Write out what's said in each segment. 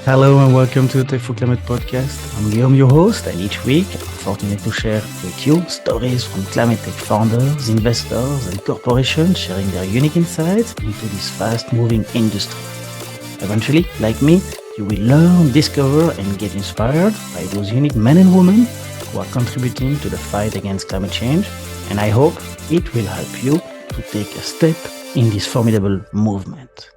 Hello and welcome to the Tech for Climate podcast. I'm Guillaume, your host, and each week I'm fortunate to share with you stories from climate tech founders, investors, and corporations sharing their unique insights into this fast-moving industry. Eventually, like me, you will learn, discover, and get inspired by those unique men and women who are contributing to the fight against climate change, and I hope it will help you to take a step in this formidable movement.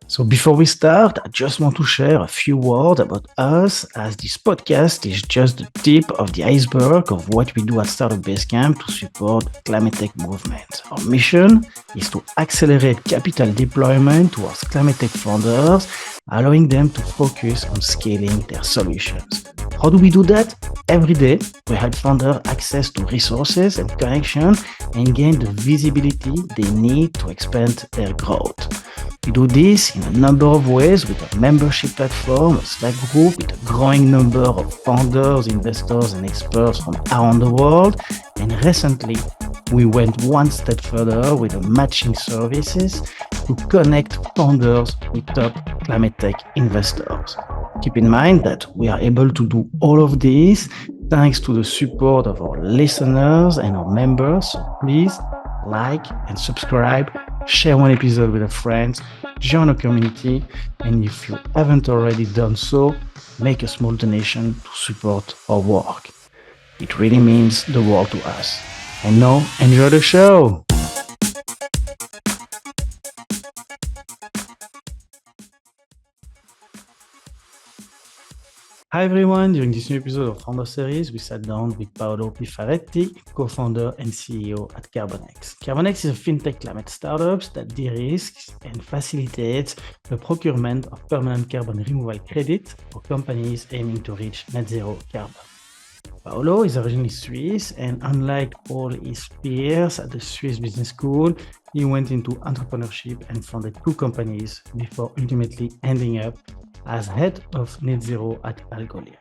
So before we start, I just want to share a few words about us, as this podcast is just the tip of the iceberg of what we do at Startup Basecamp to support the climate tech movement. Our mission is to accelerate capital deployment towards climate tech founders, allowing them to focus on scaling their solutions. How do we do that? Every day, we help founders access to resources and connection and gain the visibility they need to expand their growth. We do this in a number of ways with a membership platform, a Slack group with a growing number of founders, investors, and experts from around the world. And recently, we went one step further with the matching services to connect founders with top climate tech investors. Keep in mind that we are able to do all of this thanks to the support of our listeners and our members. So please like and subscribe, share one episode with a friend, join a community, and if you haven't already done so, make a small donation to support our work. It really means the world to us. And now, enjoy the show! Hi everyone, during this new episode of Founder Series, we sat down with Paolo Piffaretti, co-founder and CEO at Carbonx. Carbonx is a FinTech climate startup that de-risks and facilitates the procurement of permanent carbon removal credit for companies aiming to reach net zero carbon. Paolo is originally Swiss, and unlike all his peers at the Swiss Business School, he went into entrepreneurship and founded 2 companies before ultimately ending up as head of net zero at Algolia.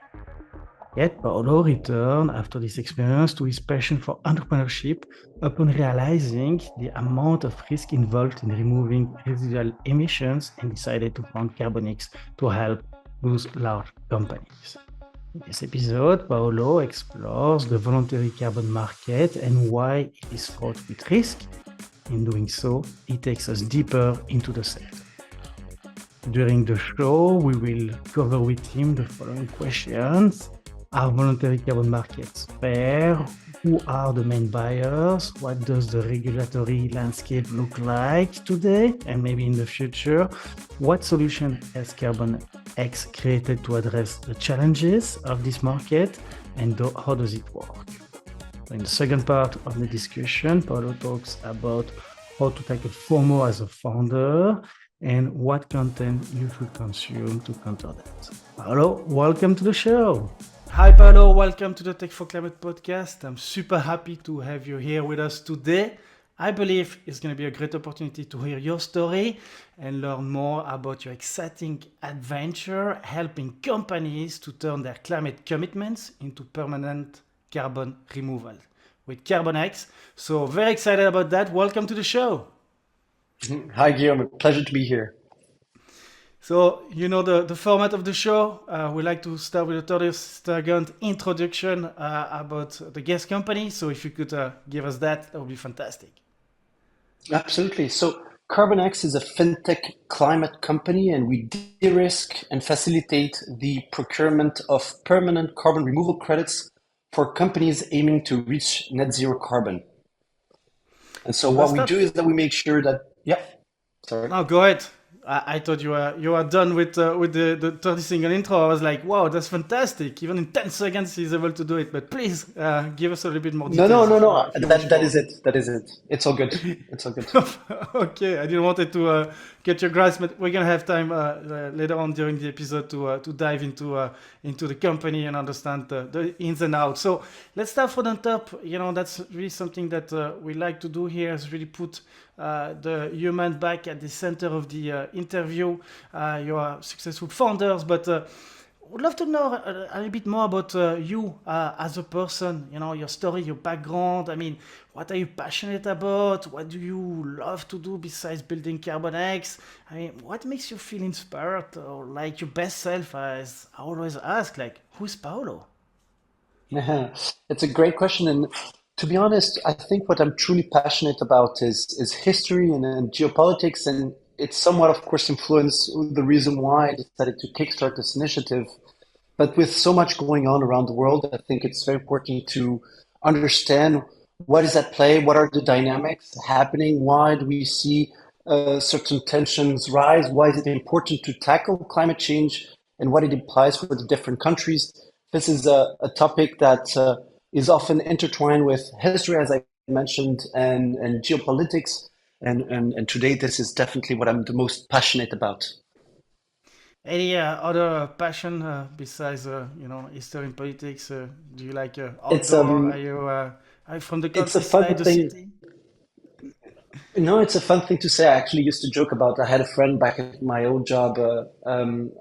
Yet Paolo returned after this experience to his passion for entrepreneurship upon realizing the amount of risk involved in removing residual emissions and decided to found Carbonx to help those large companies. In this episode, Paolo explores the voluntary carbon market and why it is fraught with risk. In doing so, he takes us deeper into the sector. During the show, we will cover with him the following questions. Are voluntary carbon markets fair? Who are the main buyers? What does the regulatory landscape look like today and maybe in the future? What solution has Carbonx created to address the challenges of this market, and how does it work? In the second part of the discussion, Paolo talks about how to tackle FOMO as a founder and what content you should consume to counter that. Paolo, welcome to the show. Hi, Paolo. Welcome to the Tech for Climate podcast. I'm super happy to have you here with us today. I believe it's going to be a great opportunity to hear your story and learn more about your exciting adventure helping companies to turn their climate commitments into permanent carbon removal with Carbonx. So very excited about that. Welcome to the show. Hi, Guillaume. Pleasure to be here. So, you know the format of the show. We like to start with a 30-second introduction about the guest company. So if you could give us that would be fantastic. Absolutely. So, Carbonx is a fintech climate company, and we de-risk and facilitate the procurement of permanent carbon removal credits for companies aiming to reach net zero carbon. And so, So what let's we start. do is that we make sure that, yeah, sorry. No, go ahead. I thought you were done with the 30-second intro. I was like, wow, that's fantastic. Even in 10 seconds, he's able to do it. But please give us a little bit more No, no, details no, no. if you wish That for. is it. That is it. It's all good. It's all good. Okay, I didn't want it to get your grasp, but we're gonna have time later on during the episode to dive into the company and understand the ins and outs. So let's start from the top. You know, that's really something that we like to do here, is really put the human back at the center of the interview. You are successful founders, but would love to know a little bit more about you as a person, your story, your background. I mean, what are you passionate about? What do you love to do besides building Carbonx? I mean, what makes you feel inspired or like your best self? As I always ask, like, who's Paolo? It's a great question, and to be honest, I think what I'm truly passionate about is history and geopolitics, and it's somewhat, of course, influenced the reason why I decided to kickstart this initiative. But with so much going on around the world, I think it's very important to understand what is at play, what are the dynamics happening, why do we see certain tensions rise, why is it important to tackle climate change, and what it implies for the different countries. This is a topic that is often intertwined with history, as I mentioned, and geopolitics. And today, this is definitely what I'm the most passionate about. Any other passion besides, history and politics? Do you like It's outdoor? Are you from the it's a countryside, fun the thing. city? No, it's a fun thing to say. I actually used to joke about. I had a friend back at my old job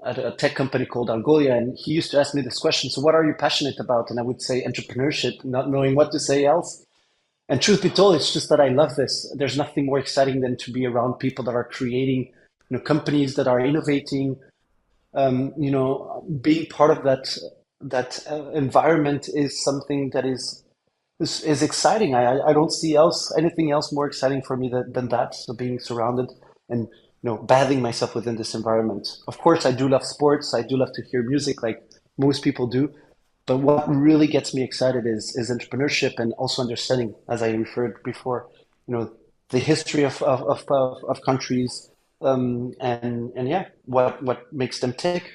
at a tech company called Algolia, and he used to ask me this question. So, what are you passionate about? And I would say entrepreneurship, not knowing what to say else. And truth be told, it's just that I love this. There's nothing more exciting than to be around people that are creating, companies that are innovating. Being part of that environment is something that is exciting. I don't see anything else more exciting for me than that. So being surrounded and bathing myself within this environment. Of course, I do love sports. I do love to hear music, like most people do. But what really gets me excited is entrepreneurship and also understanding, as I referred before, you know, the history of countries, and yeah, what makes them tick.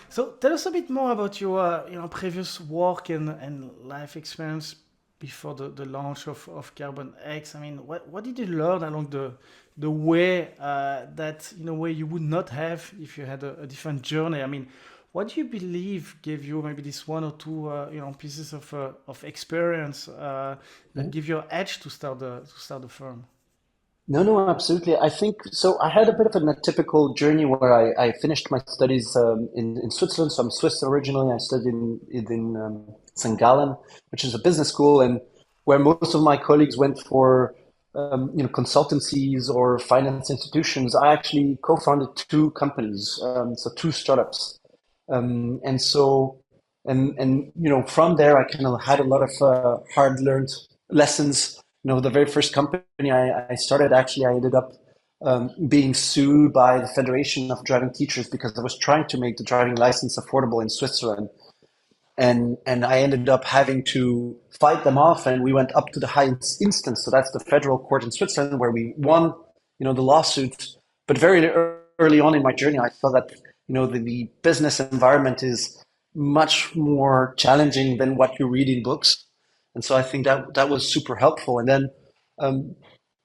So tell us a bit more about your previous work and life experience before the launch of Carbon X. I mean, what did you learn along the way that in a way you would not have if you had a different journey? I mean, what do you believe gave you maybe this one or two pieces of experience that give you an edge to start the firm? No, no, absolutely. I think so. I had a bit of an atypical journey where I finished my studies in Switzerland. So I'm Swiss originally. I studied in St. Gallen, which is a business school, and where most of my colleagues went for consultancies or finance institutions. I actually co-founded two companies, so two startups. And so, from there, I kind of had a lot of hard learned lessons. The very first company I started, actually, I ended up being sued by the Federation of Driving Teachers because I was trying to make the driving license affordable in Switzerland. And I ended up having to fight them off, and we went up to the highest instance. So that's the federal court in Switzerland, where we won, the lawsuit. But very early on in my journey, I saw that the business environment is much more challenging than what you read in books, and so I think that was super helpful. And then um,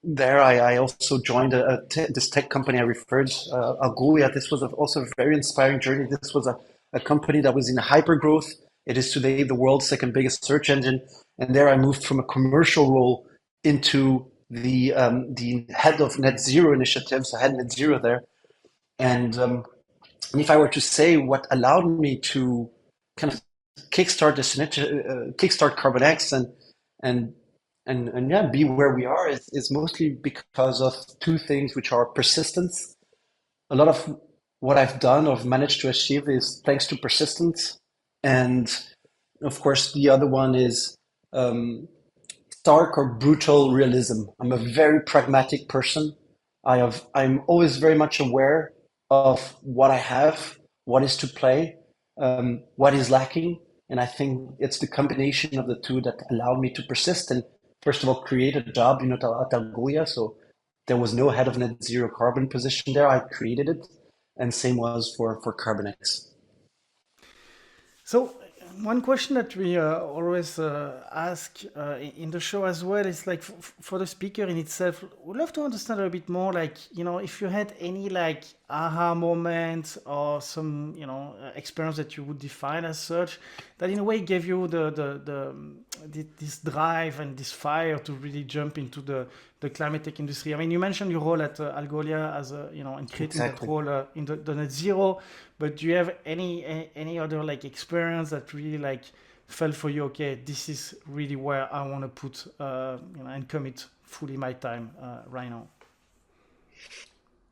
there, I also joined this tech company I referred, Algolia. This was also a very inspiring journey. This was a company that was in hyper growth. It is today the world's second biggest search engine. And there I moved from a commercial role into the head of net zero initiatives. I had net zero there. And if I were to say what allowed me to kind of kickstart kickstart Carbon X and and yeah, be where we are is mostly because of two things, which are persistence. A lot of what I've done or managed to achieve is thanks to persistence, and of course the other one is um, stark or brutal realism. I'm a very pragmatic person. I'm always very much aware of what I have, what is to play, what is lacking, and I think it's the combination of the two that allowed me to persist and first of all create a job, at Algolia. So there was no head of net zero carbon position there. I created it, and same was for Carbonx. So one question that we always ask in the show as well is like for the speaker in itself, we'd love to understand a bit more, like if you had any like aha moment or some experience that you would define as such that in a way gave you this drive and this fire to really jump into the climate tech industry? I mean, you mentioned your role at Algolia as a, in creating that Exactly. role in the net zero, but do you have any other like experience that really like felt for you? Okay, this is really where I want to put and commit fully my time right now.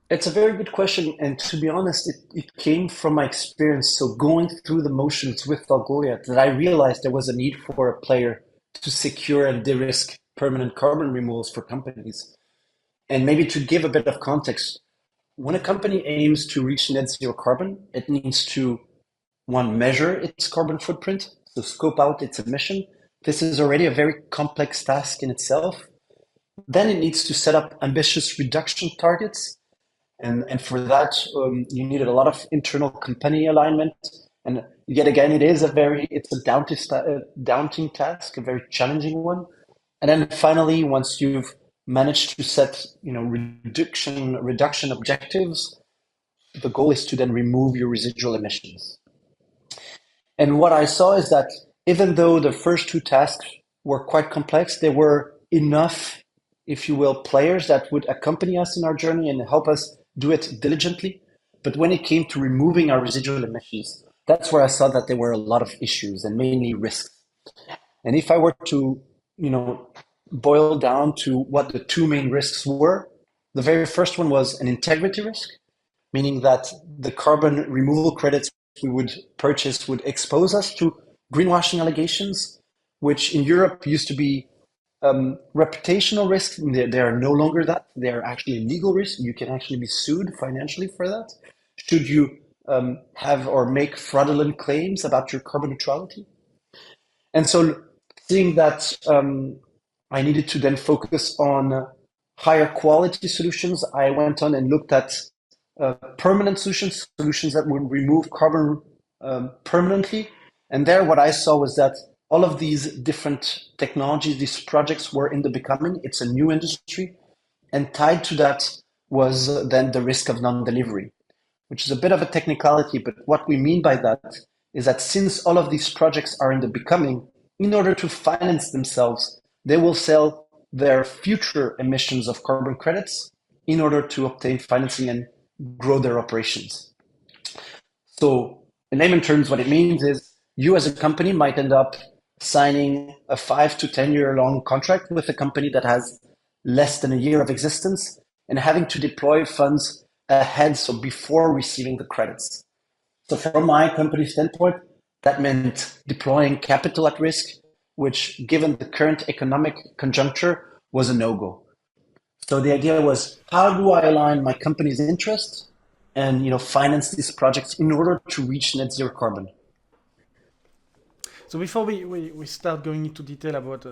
It's a very good question, and to be honest, it came from my experience. So going through the motions with Algolia, that I realized there was a need for a player to secure and de-risk permanent carbon removals for companies. And maybe to give a bit of context, when a company aims to reach net zero carbon, it needs to, one, measure its carbon footprint, so scope out its emission. This is already a very complex task in itself. Then it needs to set up ambitious reduction targets. And for that, you needed a lot of internal company alignment. And yet again, it's a daunting task, a very challenging one. And then finally, once you've managed to set, reduction objectives, the goal is to then remove your residual emissions. And what I saw is that even though the first two tasks were quite complex, there were enough, if you will, players that would accompany us in our journey and help us do it diligently. But when it came to removing our residual emissions, that's where I saw that there were a lot of issues and mainly risks. And if I were to, boil down to what the two main risks were, the very first one was an integrity risk, meaning that the carbon removal credits we would purchase would expose us to greenwashing allegations, which in Europe used to be reputational risks. They are no longer that. They are actually legal risks. You can actually be sued financially for that. Should you have or make fraudulent claims about your carbon neutrality? And so, seeing that I needed to then focus on higher quality solutions, I went on and looked at permanent solutions that would remove carbon permanently. And there, what I saw was that all of these different technologies, these projects were in the becoming. It's a new industry. And tied to that was then the risk of non-delivery, which is a bit of a technicality. But what we mean by that is that since all of these projects are in the becoming, in order to finance themselves, they will sell their future emissions of carbon credits in order to obtain financing and grow their operations. So, in layman terms, what it means is you as a company might end up signing a 5 to 10 year long contract with a company that has less than a year of existence and having to deploy funds ahead, so before receiving the credits. So, from my company standpoint, that meant deploying capital at risk, which, given the current economic conjuncture, was a no go. So the idea was, how do I align my company's interests and finance these projects in order to reach net zero carbon? So before we start going into detail about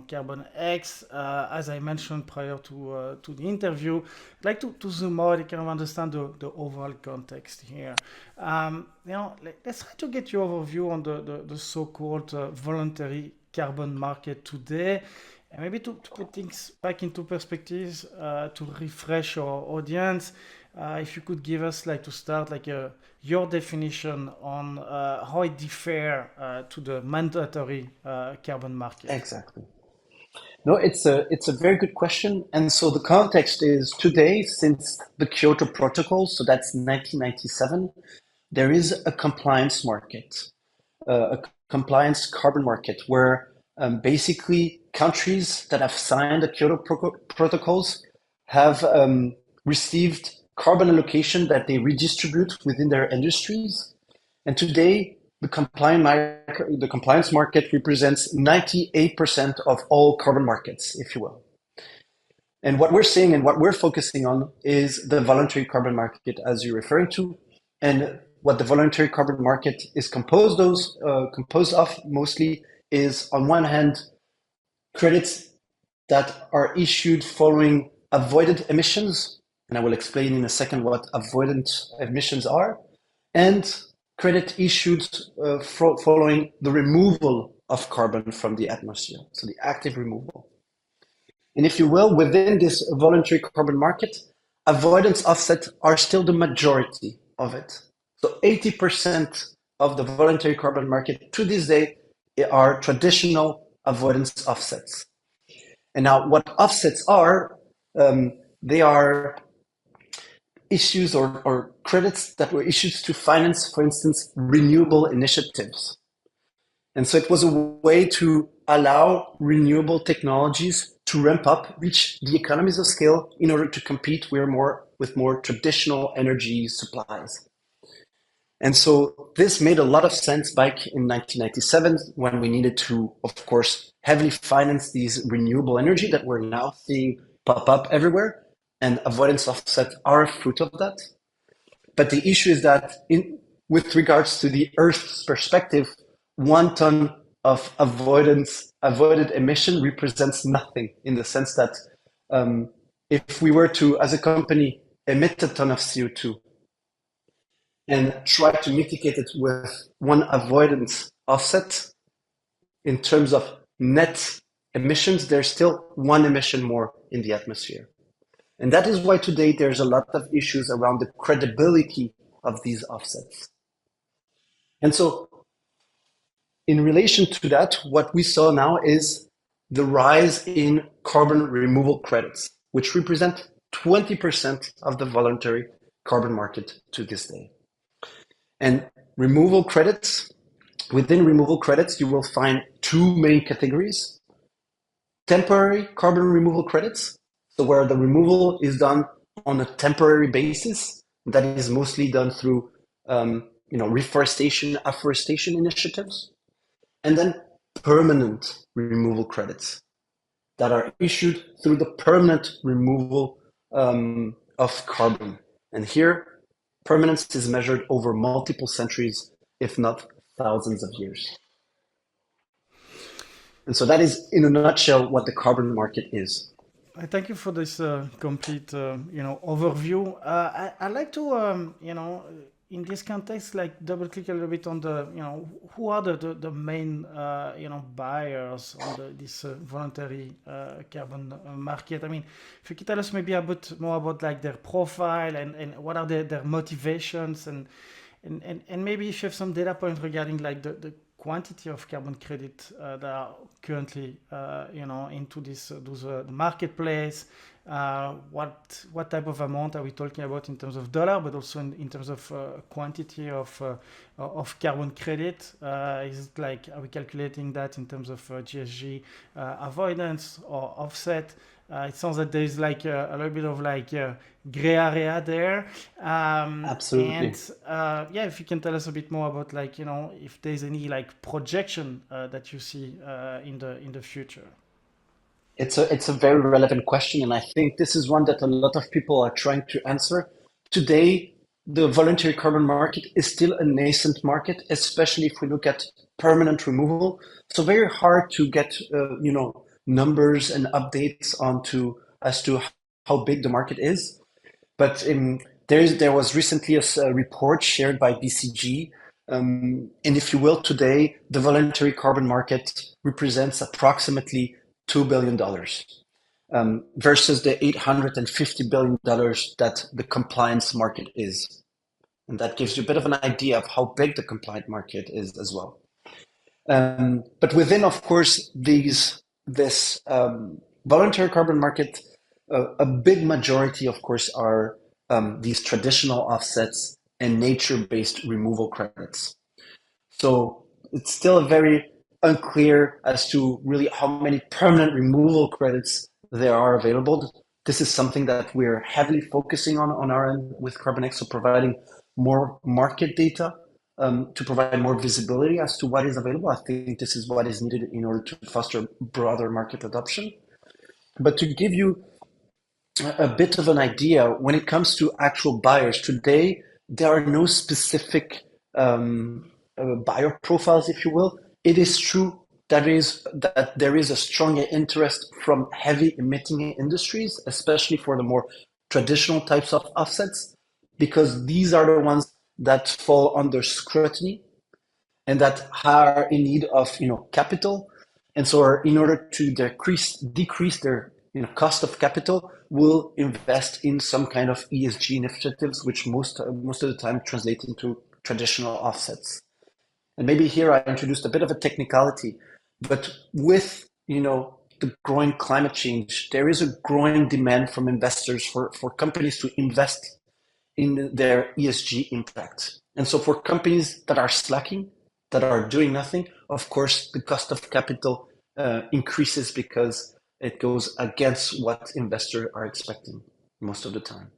Carbon X, as I mentioned prior to the interview, I'd like to zoom out and kind of understand the overall context here. Let's try to get your overview on the so-called voluntary carbon market today, and maybe to put things back into perspectives, to refresh our audience. If you could give us, like, to start, like, your definition on how it differ to the mandatory carbon market. Exactly. No, it's a very good question. And so the context is today, since the Kyoto Protocol, so that's 1997, there is a compliance market, a compliance carbon market where basically countries that have signed the protocols have received carbon allocation that they redistribute within their industries. And today, the compliance market represents 98% of all carbon markets, if you will. And what we're seeing and what we're focusing on is the voluntary carbon market, as you're referring to. And what the voluntary carbon market is composed of mostly is, on one hand, credits that are issued following avoided emissions, and I will explain in a second what avoidant emissions are, and credit issued following the removal of carbon from the atmosphere, so the active removal. And if you will, within this voluntary carbon market, avoidance offsets are still the majority of it. So 80% of the voluntary carbon market to this day are traditional avoidance offsets. And now what offsets are, they are issues or credits that were issued to finance, for instance, renewable initiatives. And so it was a way to allow renewable technologies to ramp up, reach the economies of scale in order to compete with more traditional energy supplies. And so this made a lot of sense back in 1997 when we needed to, of course, heavily finance these renewable energy that we're now seeing pop up everywhere. And avoidance offsets are a fruit of that. But the issue is that with regards to the Earth's perspective, 1 ton of avoided emission represents nothing in the sense that if we were to, as a company, emit a ton of CO2 and try to mitigate it with one avoidance offset in terms of net emissions, there's still one emission more in the atmosphere. And that is why today there's a lot of issues around the credibility of these offsets. And so in relation to that, what we saw now is the rise in carbon removal credits, which represent 20% of the voluntary carbon market to this day. And removal credits, within removal credits, you will find two main categories. Temporary carbon removal credits, so where the removal is done on a temporary basis, that is mostly done through reforestation, afforestation initiatives. And then permanent removal credits that are issued through the permanent removal of carbon. And here, permanence is measured over multiple centuries, if not thousands of years. And so that is, in a nutshell, what the carbon market is. I thank you for this complete, overview. I like to, in this context, like double click a little bit on the, who are the main, buyers on this voluntary carbon market. I mean, if you could tell us maybe a bit more about like their profile and what are their motivations and maybe if you have some data points regarding like the quantity of carbon credit that are currently, into the marketplace. What type of amount are we talking about in terms of dollar, but also in terms of quantity of carbon credit? Is it like, are we calculating that in terms of GSG avoidance or offset? It sounds like there's like a little bit of like gray area there. Absolutely. And if you can tell us a bit more about like, if there's any like projection that you see in the future. It's a very relevant question, and I think this is one that a lot of people are trying to answer. Today, the voluntary carbon market is still a nascent market, especially if we look at permanent removal. So very hard to get numbers and updates as to how big the market is. But there was recently a report shared by BCG. And if you will, today, the voluntary carbon market represents approximately $2 billion versus the $850 billion that the compliance market is. And that gives you a bit of an idea of how big the compliant market is as well. But within, of course, this voluntary carbon market, a big majority, of course, are these traditional offsets and nature-based removal credits. So it's still very unclear as to really how many permanent removal credits there are available. This is something that we're heavily focusing on our end with Carbonx, so providing more market data to provide more visibility as to what is available. I think this is what is needed in order to foster broader market adoption. But to give you a bit of an idea, when it comes to actual buyers, today there are no specific buyer profiles, if you will. It is true that there is a strong interest from heavy emitting industries, especially for the more traditional types of offsets, because these are the ones that fall under scrutiny and that are in need of capital, and so in order to decrease their cost of capital, will invest in some kind of ESG initiatives, which most of the time translate into traditional offsets. And maybe here I introduced a bit of a technicality. But with, the growing climate change, there is a growing demand from investors for companies to invest in their ESG impact. And so for companies that are slacking, that are doing nothing, of course, the cost of capital increases because it goes against what investors are expecting most of the time.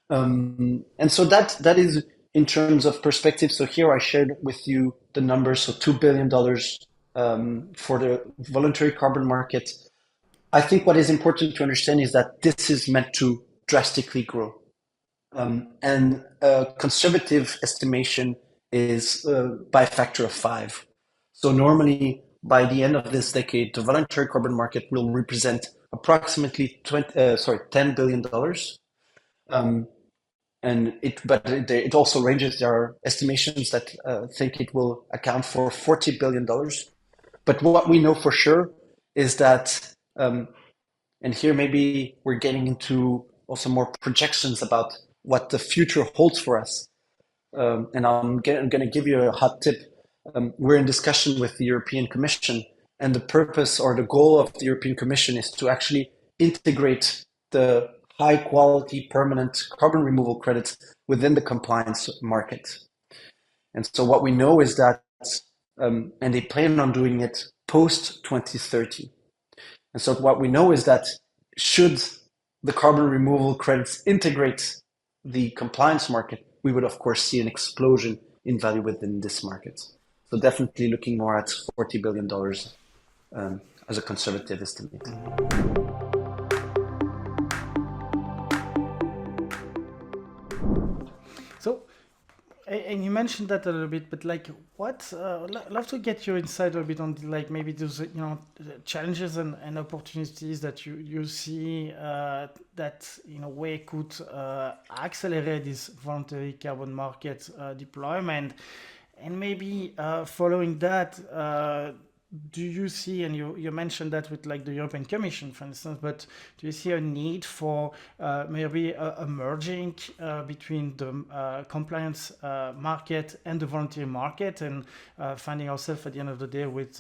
And so that is in terms of perspective. So here I shared with you the numbers. So $2 billion for the voluntary carbon market. I think what is important to understand is that this is meant to drastically grow. And a conservative estimation is by a factor of 5. So normally, by the end of this decade, the voluntary carbon market will represent approximately $10 billion. But it also ranges. There are estimations that think it will account for $40 billion. But what we know for sure is that, and here maybe we're getting into also more projections about what the future holds for us. And I'm going to give you a hot tip. We're in discussion with the European Commission, and the purpose or the goal of the European Commission is to actually integrate the high quality permanent carbon removal credits within the compliance market. And so what we know is that, and they plan on doing it post 2030. And so what we know is that should the carbon removal credits integrate the compliance market, we would of course see an explosion in value within this market. So definitely looking more at $40 billion as a conservative estimate. So, and you mentioned that a little bit, but like, what? Love to get your insight a little bit on like maybe those challenges and opportunities that you see that in a way could accelerate this voluntary carbon market deployment, and maybe following that. Do you see, and you mentioned that with like the European Commission, for instance, but do you see a need for maybe a merging between the compliance market and the voluntary market, and finding ourselves at the end of the day with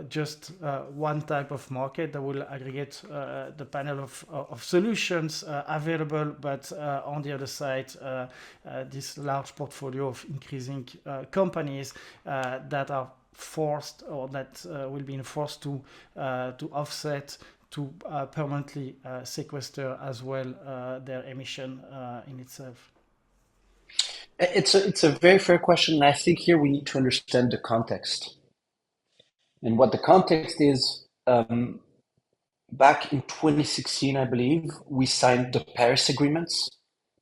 just one type of market that will aggregate the panel of solutions available, but on the other side, this large portfolio of increasing companies that are forced or that will be enforced to offset, to permanently sequester as well their emission in itself? It's a very fair question, and I think here we need to understand the context. And what the context is, back in 2016, I believe, we signed the Paris Agreements.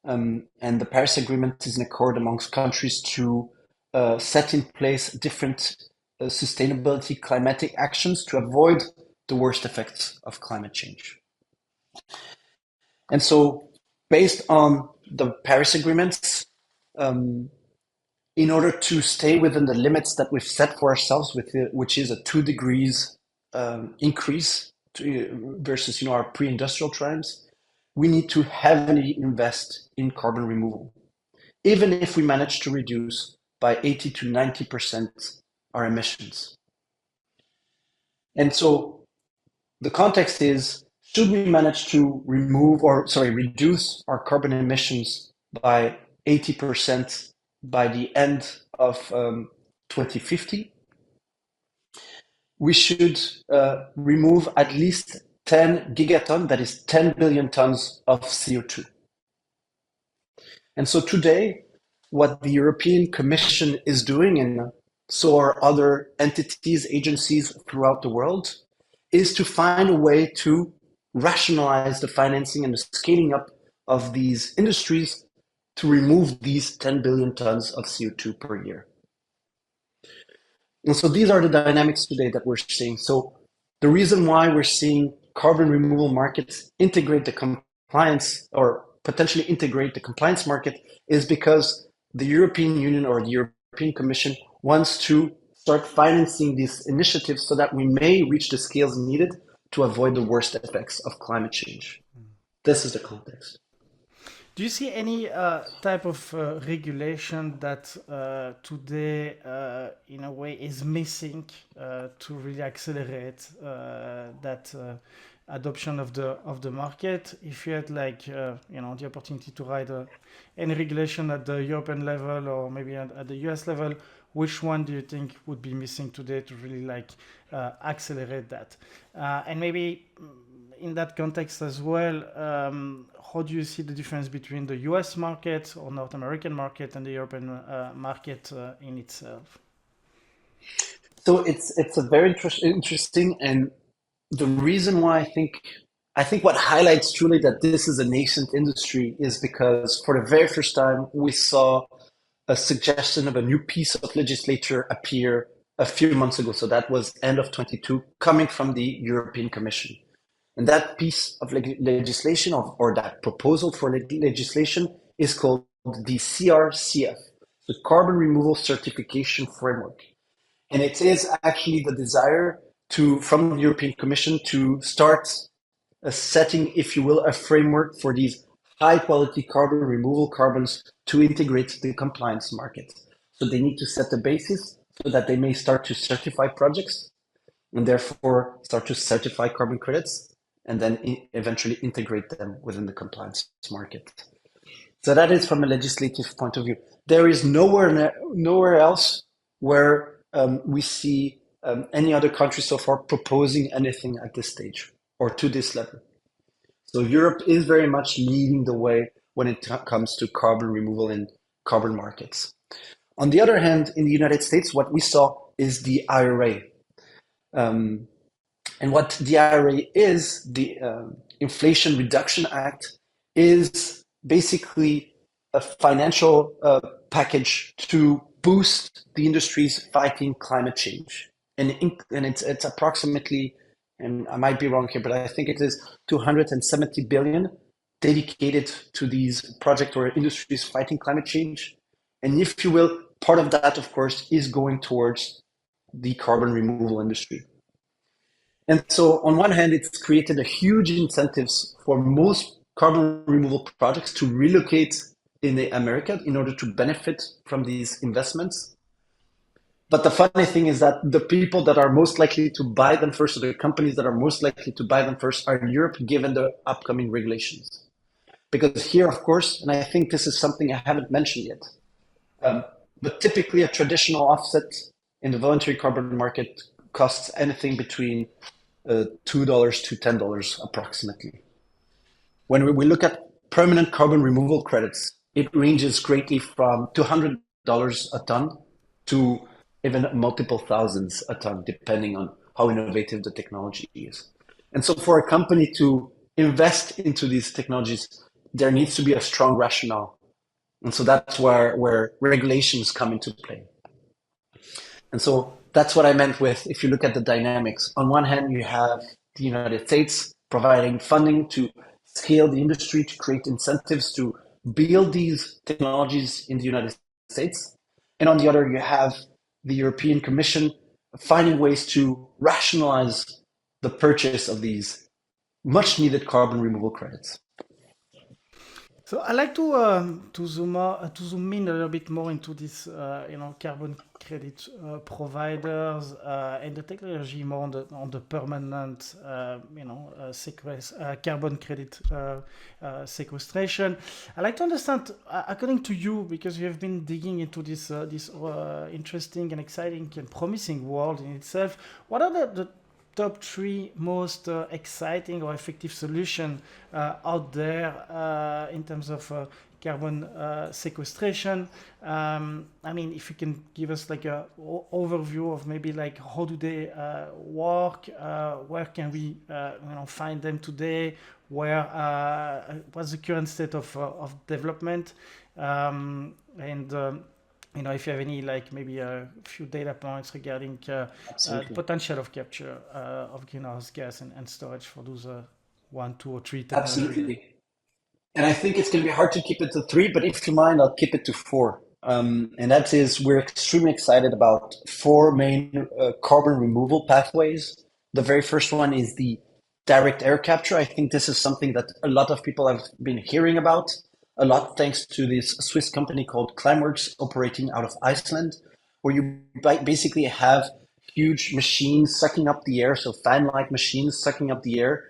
And the Paris Agreement is an accord amongst countries to set in place different sustainability climatic actions to avoid the worst effects of climate change. And so, based on the Paris Agreements, in order to stay within the limits that we've set for ourselves, which is a 2 degrees increase versus our pre-industrial times, we need to heavily invest in carbon removal, even if we manage to reduce by 80 to 90% our emissions. And so the context is, should we manage to reduce our carbon emissions by 80% by the end of 2050, we should remove at least 10 gigaton, that is 10 billion tons of CO2. And so today, what the European Commission is doing, and so are other entities, agencies throughout the world, is to find a way to rationalize the financing and the scaling up of these industries to remove these 10 billion tons of CO2 per year. And so these are the dynamics today that we're seeing. So the reason why we're seeing carbon removal markets integrate the compliance or potentially integrate the compliance market is because the European Union or the European Commission wants to start financing these initiatives so that we may reach the scales needed to avoid the worst effects of climate change. This is the context. Do you see any type of regulation that today, in a way, is missing to really accelerate that adoption of the market? If you had like the opportunity to write any regulation at the European level or maybe at the US level, which one do you think would be missing today to really like accelerate that? And maybe in that context as well, how do you see the difference between the US market or North American market and the European market in itself? So it's a very interesting, and the reason why I think what highlights truly that this is a nascent industry is because for the very first time we saw a suggestion of a new piece of legislature appear a few months ago. So that was end of 22, coming from the European Commission. And that piece of legislation or that proposal for legislation is called the CRCF, the Carbon Removal Certification Framework. And it is actually the desire from the European Commission to start setting, if you will, a framework for these high quality carbon removal carbons to integrate the compliance market. So they need to set the basis so that they may start to certify projects and therefore start to certify carbon credits and then eventually integrate them within the compliance market. So that is from a legislative point of view. There is nowhere else where we see any other country so far proposing anything at this stage or to this level. So Europe is very much leading the way when it comes to carbon removal in carbon markets. On the other hand, in the United States, what we saw is the IRA. Um, and what the IRA is, the Inflation Reduction Act, is basically a financial package to boost the industries fighting climate change. And it's approximately, and I might be wrong here, but I think it is 270 billion dedicated to these projects or industries fighting climate change. And if you will, part of that, of course, is going towards the carbon removal industry. And so on one hand, it's created a huge incentives for most carbon removal projects to relocate in the America in order to benefit from these investments. But the funny thing is that the people that are most likely to buy them first, or the companies that are most likely to buy them first, are in Europe, given the upcoming regulations. Because here, of course, and I think this is something I haven't mentioned yet, um, but typically a traditional offset in the voluntary carbon market costs anything between $2 to $10 approximately. When we look at permanent carbon removal credits, it ranges greatly from $200 a ton to even multiple thousands a ton, depending on how innovative the technology is. And so for a company to invest into these technologies, there needs to be a strong rationale. And so that's where regulations come into play. And so that's what I meant with, if you look at the dynamics, on one hand, you have the United States providing funding to scale the industry, to create incentives to build these technologies in the United States. And on the other, you have the European Commission finding ways to rationalize the purchase of these much needed carbon removal credits. So I like to zoom in a little bit more into this carbon credit providers and the technology more on the permanent carbon credit sequestration. I like to understand, according to you, because you have been digging into this interesting and exciting and promising world in itself. What are the top three most exciting or effective solution out there in terms of carbon sequestration? I mean, if you can give us like a overview of maybe like how do they work, where can we find them today, where what's the current state of development, and if you have any, like maybe a few data points regarding the Absolutely. potential of capture of greenhouse gas and storage for those one, two, or three technologies. Absolutely. And I think it's going to be hard to keep it to three, but if you mind, I'll keep it to four. And that is, we're extremely excited about four main carbon removal pathways. The very first one is the direct air capture. I think this is something that a lot of people have been hearing about. a lot thanks to this Swiss company called Climeworks operating out of Iceland, where you basically have huge machines sucking up the air, so fan-like machines sucking up the air.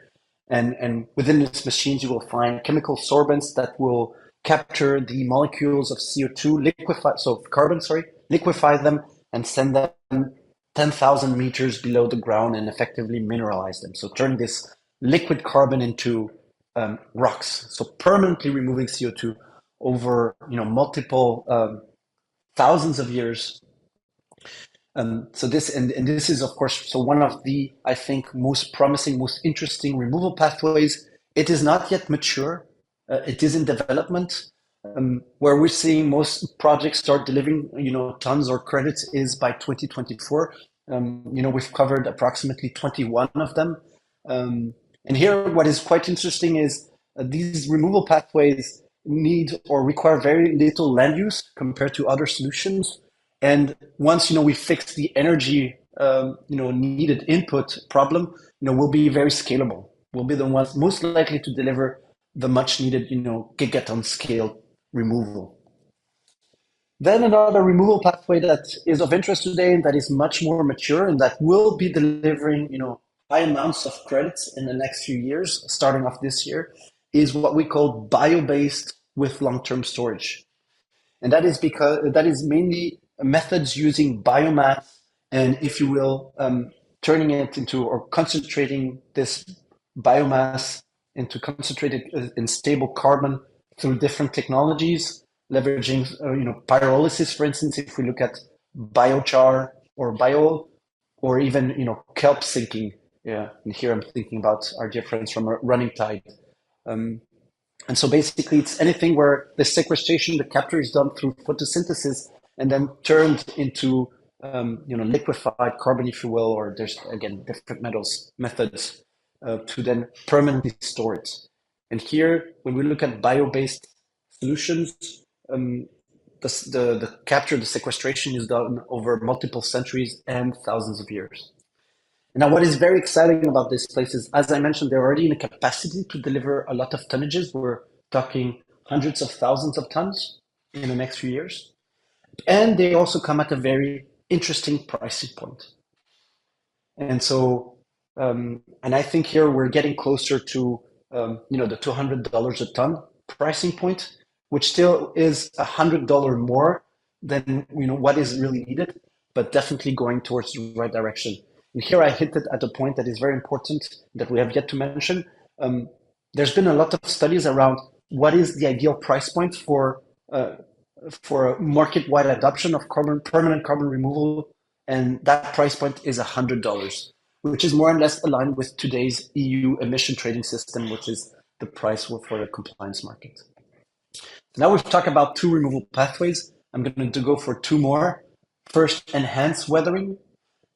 And within these machines, you will find chemical sorbents that will capture the molecules of CO2, carbon, sorry, liquefy them and send them 10,000 meters below the ground and effectively mineralize them. So turning this liquid carbon into rocks. So permanently removing CO2 over multiple thousands of years. So this is of course one of the, I think, most promising, most interesting removal pathways. It is not yet mature. It is in development. Where we're seeing most projects start delivering, tons or credits is by 2024. We've covered approximately 21 of them. And here, what is quite interesting is these removal pathways need or require very little land use compared to other solutions. And once we fix the energy needed input problem, we'll be very scalable. We'll be the ones most likely to deliver the much needed gigaton scale removal. Then another removal pathway that is of interest today and that is much more mature and that will be delivering high amounts of credits in the next few years, starting off this year, is what we call bio-based with long-term storage. And that is mainly methods using biomass and, if you will, turning it into or concentrating this biomass into concentrated and stable carbon through different technologies, leveraging pyrolysis, for instance, if we look at biochar or bio, or even kelp sinking. Yeah, and here I'm thinking about our dear friends from Running Tide. And so basically, it's anything where the sequestration, the capture is done through photosynthesis and then turned into liquefied carbon, if you will, or there's again different methods to then permanently store it. And here, when we look at bio-based solutions, the capture, the sequestration is done over multiple centuries and thousands of years. Now, what is very exciting about this place is, as I mentioned, they're already in a capacity to deliver a lot of tonnages. We're talking hundreds of thousands of tons in the next few years. And they also come at a very interesting pricing point. And so, and I think here we're getting closer to, the $200 a ton pricing point, which still is $100 more than, what is really needed, but definitely going towards the right direction. And here I hinted at a point that is very important that we have yet to mention. There's been a lot of studies around what is the ideal price point for market-wide adoption of permanent carbon removal, and that price point is $100, which is more or less aligned with today's EU emission trading system, which is the price for the compliance market. So now we've talked about two removal pathways. I'm going to go for two more. First, enhanced weathering.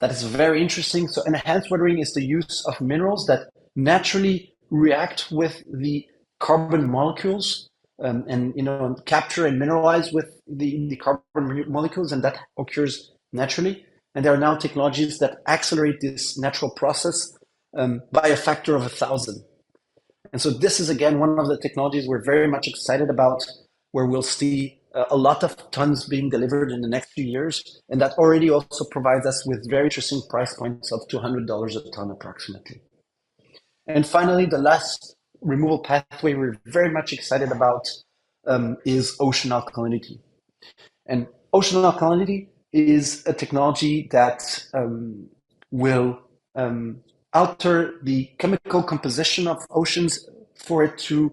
That is very interesting. So enhanced weathering is the use of minerals that naturally react with the carbon molecules and capture and mineralize with the carbon molecules, and that occurs naturally. And there are now technologies that accelerate this natural process by a factor of 1,000. And so this is, again, one of the technologies we're very much excited about, where we'll see a lot of tons being delivered in the next few years. And that already also provides us with very interesting price points of $200 a ton approximately. And finally, the last removal pathway we're very much excited about is ocean alkalinity. And ocean alkalinity is a technology that will alter the chemical composition of oceans for it to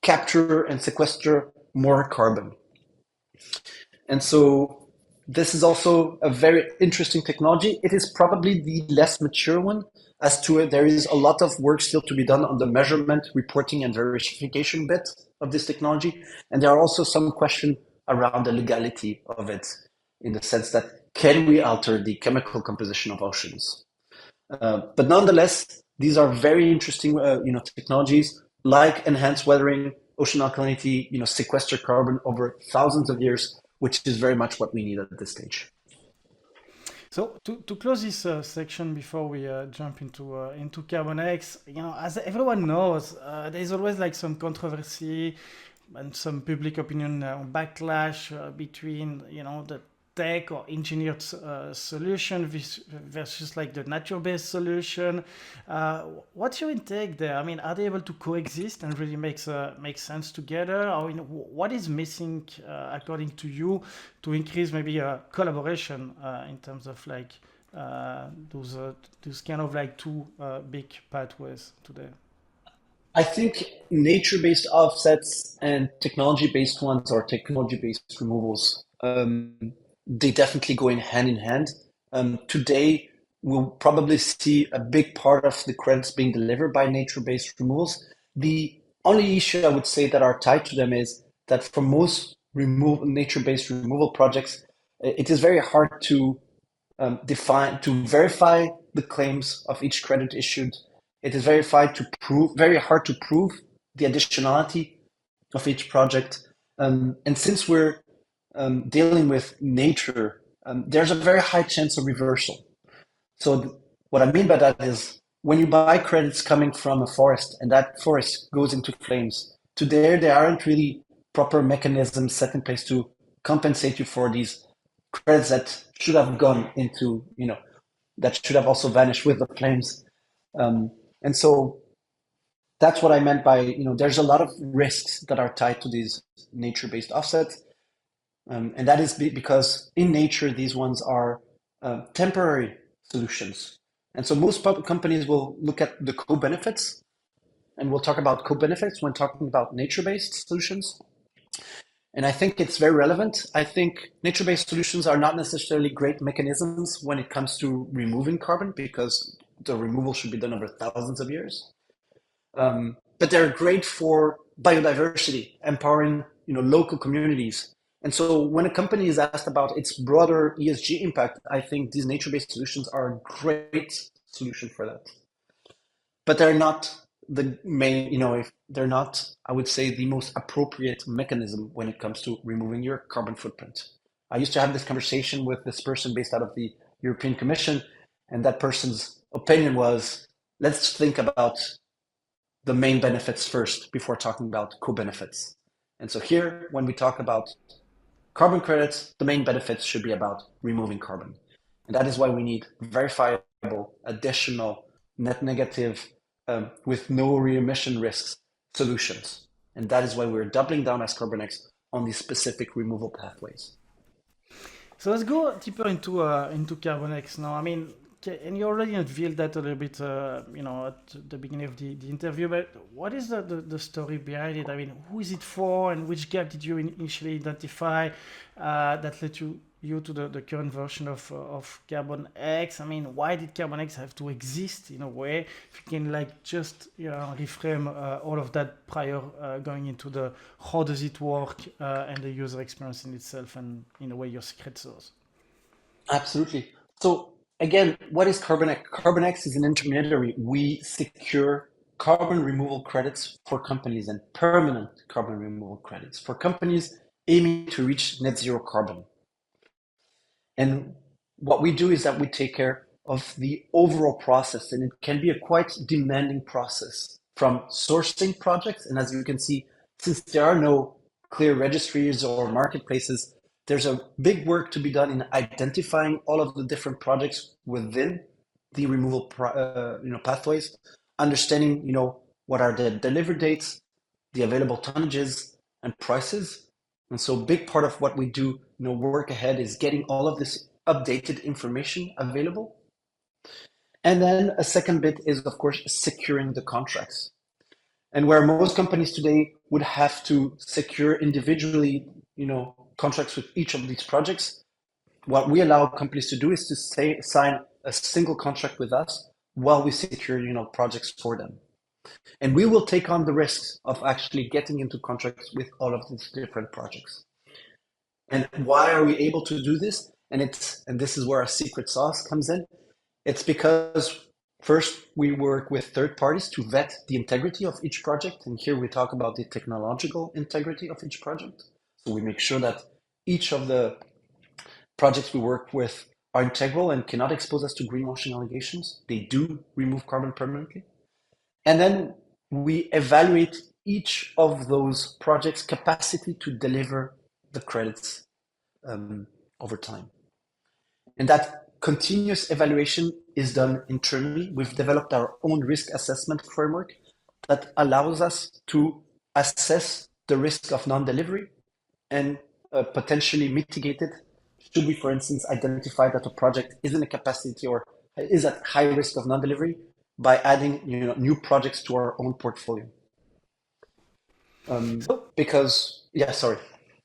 capture and sequester more carbon. And so this is also a very interesting technology. It is probably the less mature one. As to it, there is a lot of work still to be done on the measurement, reporting, and verification bit of this technology. And there are also some questions around the legality of it, in the sense that can we alter the chemical composition of oceans? But nonetheless, these are very interesting technologies like enhanced weathering, ocean alkalinity, sequester carbon over thousands of years, which is very much what we need at this stage. So to close this section before we jump into Carbonx, as everyone knows, there is always like some controversy and some public opinion backlash between the tech or engineered solution versus like the natural-based solution. What's your intake there? I mean, are they able to coexist and really make sense together? Or what is missing, according to you, to increase maybe collaboration in terms of like those kind of like two big pathways today? I think nature-based offsets and technology-based ones or technology-based removals, they definitely go in hand. Today, we'll probably see a big part of the credits being delivered by nature-based removals. The only issue I would say that are tied to them is that for most nature-based removal projects, it is very hard to to verify the claims of each credit issued. It is very hard to prove the additionality of each project. And since we're dealing with nature, there's a very high chance of reversal. So what I mean by that is when you buy credits coming from a forest and that forest goes into flames, there aren't really proper mechanisms set in place to compensate you for these credits that should have gone into, that should have also vanished with the flames. And so that's what I meant by, there's a lot of risks that are tied to these nature-based offsets. And that is because in nature, these ones are temporary solutions. And so most public companies will look at the co-benefits, and we'll talk about co-benefits when talking about nature-based solutions. And I think it's very relevant. I think nature-based solutions are not necessarily great mechanisms when it comes to removing carbon because the removal should be done over thousands of years. But they're great for biodiversity, empowering local communities. And so when a company is asked about its broader ESG impact, I think these nature-based solutions are a great solution for that. But they're not the main, if they're not, I would say, the most appropriate mechanism when it comes to removing your carbon footprint. I used to have this conversation with this person based out of the European Commission, and that person's opinion was, let's think about the main benefits first before talking about co-benefits. And so here, when we talk about carbon credits, the main benefits should be about removing carbon. And that is why we need verifiable, additional, net negative, with no re-emission risks solutions. And that is why we're doubling down as Carbonx on these specific removal pathways. So let's go deeper into Carbonx now. I mean, and you already unveiled that a little bit, at the beginning of the interview. But what is the story behind it? I mean, who is it for, and which gap did you initially identify that led you to the current version of Carbonx? I mean, why did Carbonx have to exist in a way? If you can like just reframe all of that prior going into the how does it work and the user experience in itself, and in a way your secret sauce. Absolutely. So again, what is Carbonx? Carbonx is an intermediary. We secure carbon removal credits for companies and permanent carbon removal credits for companies aiming to reach net zero carbon. And what we do is that we take care of the overall process, and it can be a quite demanding process from sourcing projects. And as you can see, since there are no clear registries or marketplaces, there's a big work to be done in identifying all of the different projects within the removal pathways, understanding what are the delivery dates, the available tonnages and prices. And so a big part of what we do, work ahead is getting all of this updated information available. And then a second bit is, of course, securing the contracts. And where most companies today would have to secure individually, contracts with each of these projects, what we allow companies to do is to sign a single contract with us while we secure, projects for them. And we will take on the risks of actually getting into contracts with all of these different projects. And why are we able to do this? And this is where our secret sauce comes in. It's because first we work with third parties to vet the integrity of each project. And here we talk about the technological integrity of each project. So we make sure that each of the projects we work with are integral and cannot expose us to greenwashing allegations. They do remove carbon permanently. And then we evaluate each of those projects' capacity to deliver the credits over time. And that continuous evaluation is done internally. We've developed our own risk assessment framework that allows us to assess the risk of non-delivery and potentially mitigate it should we, for instance, identify that a project is in a capacity or is at high risk of non-delivery by adding new projects to our own portfolio. So Because, yeah, sorry.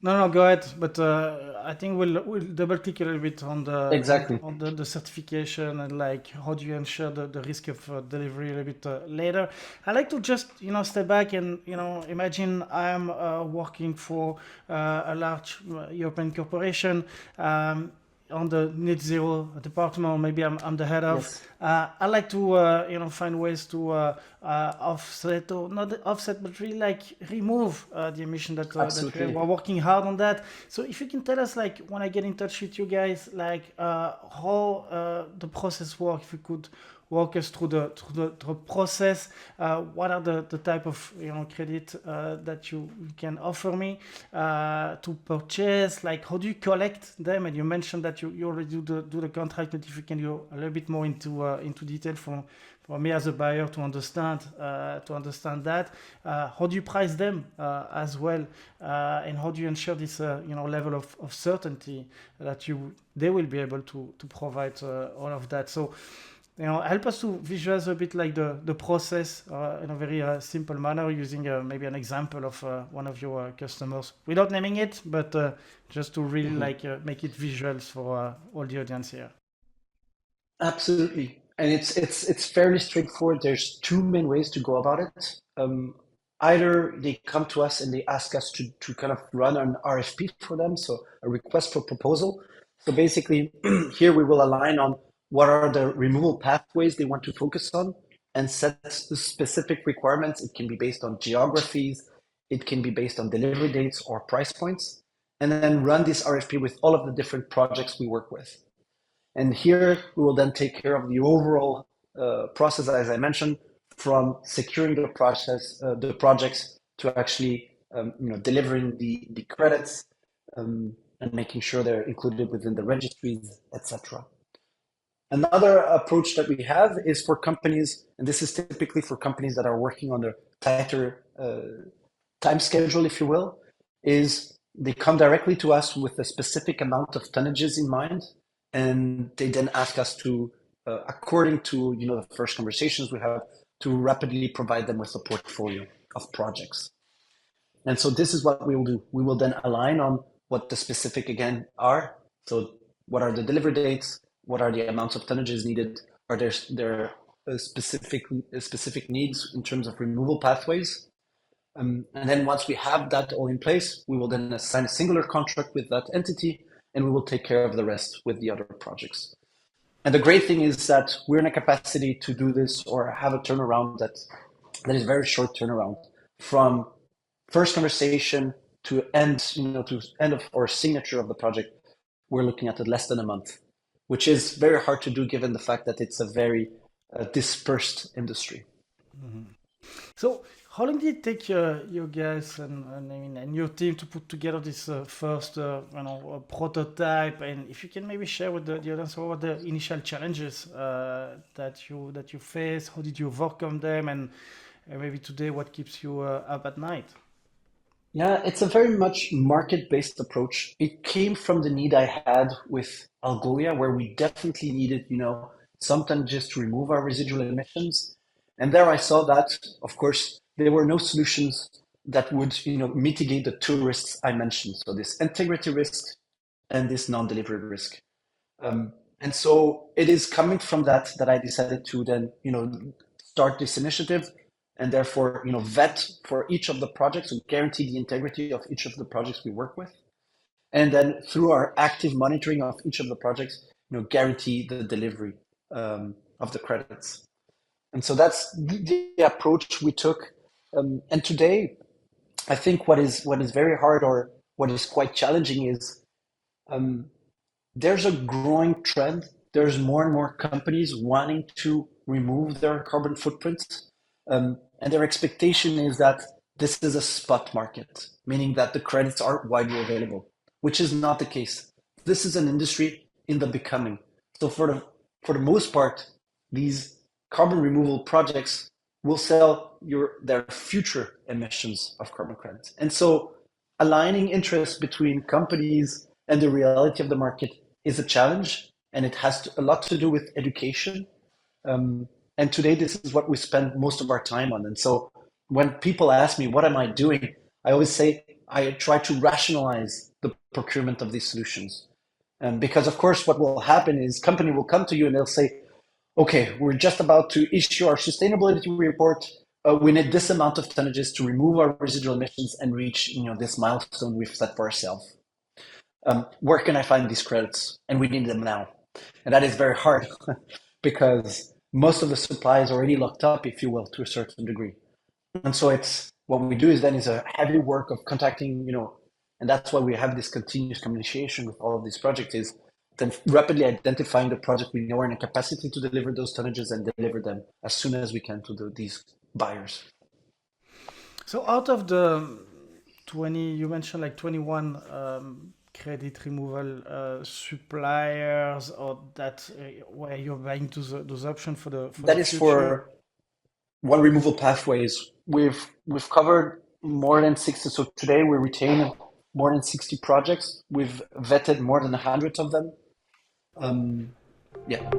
no, go ahead. But I think we'll double click a little bit on Exactly. the certification and like how do you ensure the risk of delivery a little bit later. I like to just step back and imagine I'm working for a large European corporation. On the net zero department, maybe I'm the head of. Yes. I like to find ways to offset, or not offset, but really like remove the emission that Absolutely. we're working hard on that. So if you can tell us, like, when I get in touch with you guys, like how the process works, if you could walk us through the process. What are the type of credit that you can offer me to purchase? Like, how do you collect them? And you mentioned that you already do the contract, but if you can go a little bit more into detail for me as a buyer to understand that. How do you price them as well, and how do you ensure this level of certainty that they will be able to provide all of that? So help us to visualize a bit like the process in a very simple manner using maybe an example of one of your customers without naming it, but just to really make it visuals for all the audience here. Absolutely. And it's fairly straightforward. There's two main ways to go about it. Either they come to us and they ask us to kind of run an RFP for them, so a request for proposal. So basically, here we will align on what are the removal pathways they want to focus on and set specific requirements. It can be based on geographies, it can be based on delivery dates or price points, and then run this RFP with all of the different projects we work with. And here we will then take care of the overall process, as I mentioned, from securing the projects to actually delivering the credits and making sure they're included within the registries, etc. Another approach that we have is for companies, and this is typically for companies that are working on a tighter time schedule, if you will, is they come directly to us with a specific amount of tonnages in mind, and they then ask us to, according to the first conversations we have, to rapidly provide them with a portfolio of projects. And so this is what we will do. We will then align on what the specific, again, are. So what are the delivery dates? What are the amounts of tonnages needed? Are there specific needs in terms of removal pathways? And then once we have that all in place, we will then assign a singular contract with that entity, and we will take care of the rest with the other projects. And the great thing is that we're in a capacity to do this or have a turnaround that is very short turnaround from first conversation to end of or signature of the project. We're looking at it less than a month, which is very hard to do given the fact that it's a very dispersed industry. Mm-hmm. So how long did it take you guys and your team to put together this first prototype? And if you can maybe share with the audience what were the initial challenges that you faced, how did you overcome them, and maybe today what keeps you up at night? Yeah, it's a very much market-based approach. It came from the need I had with Algolia, where we definitely needed, sometimes just to remove our residual emissions. And there I saw that, of course, there were no solutions that would, mitigate the two risks I mentioned. So this integrity risk and this non-delivery risk. And so it is coming from that I decided to then, start this initiative and therefore, vet for each of the projects and guarantee the integrity of each of the projects we work with. And then through our active monitoring of each of the projects, guarantee the delivery of the credits. And so that's the approach we took. And today, I think what is very hard or what is quite challenging is there's a growing trend. There's more and more companies wanting to remove their carbon footprints. And their expectation is that this is a spot market, meaning that the credits are widely available, which is not the case. This is an industry in the becoming. So for the most part, these carbon removal projects will sell their future emissions of carbon credits. And so aligning interests between companies and the reality of the market is a challenge, and it has a lot to do with education. Um, and today, this is what we spend most of our time on. And so when people ask me, what am I doing? I always say, I try to rationalize the procurement of these solutions. Because of course, what will happen is company will come to you and they'll say, okay, we're just about to issue our sustainability report. We need this amount of tonnages to remove our residual emissions and reach, this milestone we've set for ourselves. Where can I find these credits? And we need them now. And that is very hard because most of the supply is already locked up, if you will, to a certain degree. And so it's what we do is then is a heavy work of contacting, and that's why we have this continuous communication with all of these projects is then rapidly identifying the project we know are in a capacity to deliver those tonnages and deliver them as soon as we can to these buyers. So out of the 20, you mentioned like 21 credit removal suppliers, or that where you're buying those options for That the is future. for one removal pathways. We've covered more than 60. So today we retain more than 60 projects. We've vetted more than 100 of them. Um, yeah.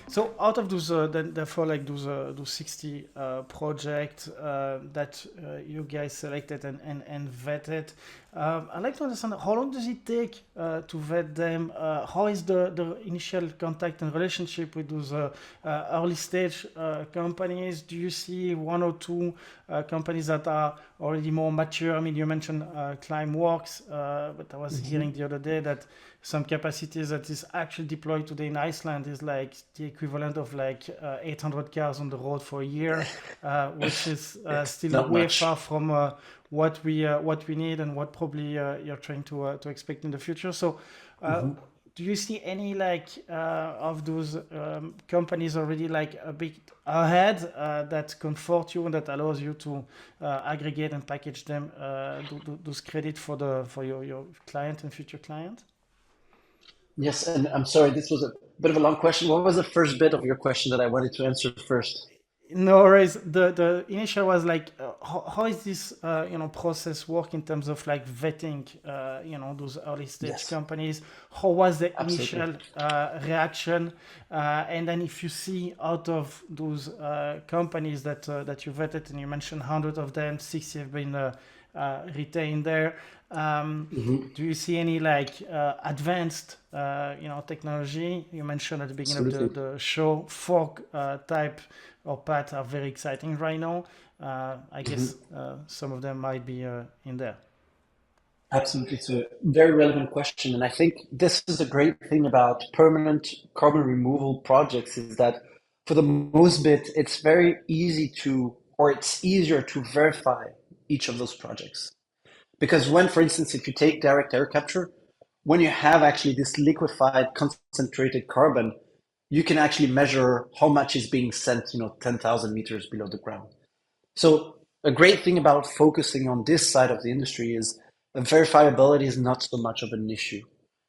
So out of those, then therefore, like those 60 projects that you guys selected and vetted, I'd like to understand how long does it take to vet them? How is the initial contact and relationship with those early stage companies? Do you see one or two companies that are already more mature? I mean, you mentioned Climeworks, but I was hearing the other day that some capacities that is actually deployed today in Iceland is like the equivalent of like 800 cars on the road for a year, which is It's still not way much. far from what we need and what probably you're trying to expect in the future. So, do you see any like of those companies already like a bit ahead that comfort you and that allows you to aggregate and package them those credit for your client and future client? Yes, and I'm sorry, this was a bit of a long question. What was the first bit of your question that I wanted to answer first? No worries. The initial was like, how is this process work in terms of like vetting those early stage Yes, companies? How was the absolutely. initial reaction? And then if you see out of those companies that you vetted, and you mentioned 100 of them, 60 have been retained there. Hmm. Do you see any like advanced technology? You mentioned at the beginning of Absolutely. the show, fork type or path are very exciting right now. I guess Hmm. some of them might be in there. Absolutely. It's a very relevant question. And I think this is a great thing about permanent carbon removal projects is that for the most bit, it's very easy to, or it's easier to verify each of those projects. Because when, for instance, if you take direct air capture, when you have actually this liquefied concentrated carbon, you can actually measure how much is being sent, 10,000 meters below the ground. So a great thing about focusing on this side of the industry is verifiability is not so much of an issue.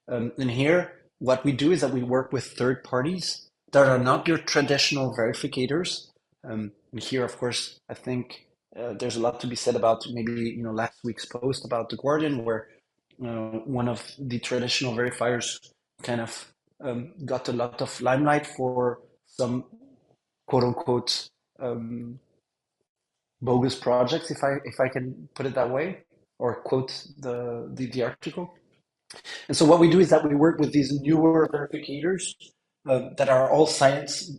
And here, what we do is that we work with third parties that are not your traditional verificators. And here, of course, I think there's a lot to be said about maybe last week's post about the Guardian, where one of the traditional verifiers kind of got a lot of limelight for some quote unquote bogus projects, if I can put it that way, or quote the article. And so what we do is that we work with these newer verificators that are all science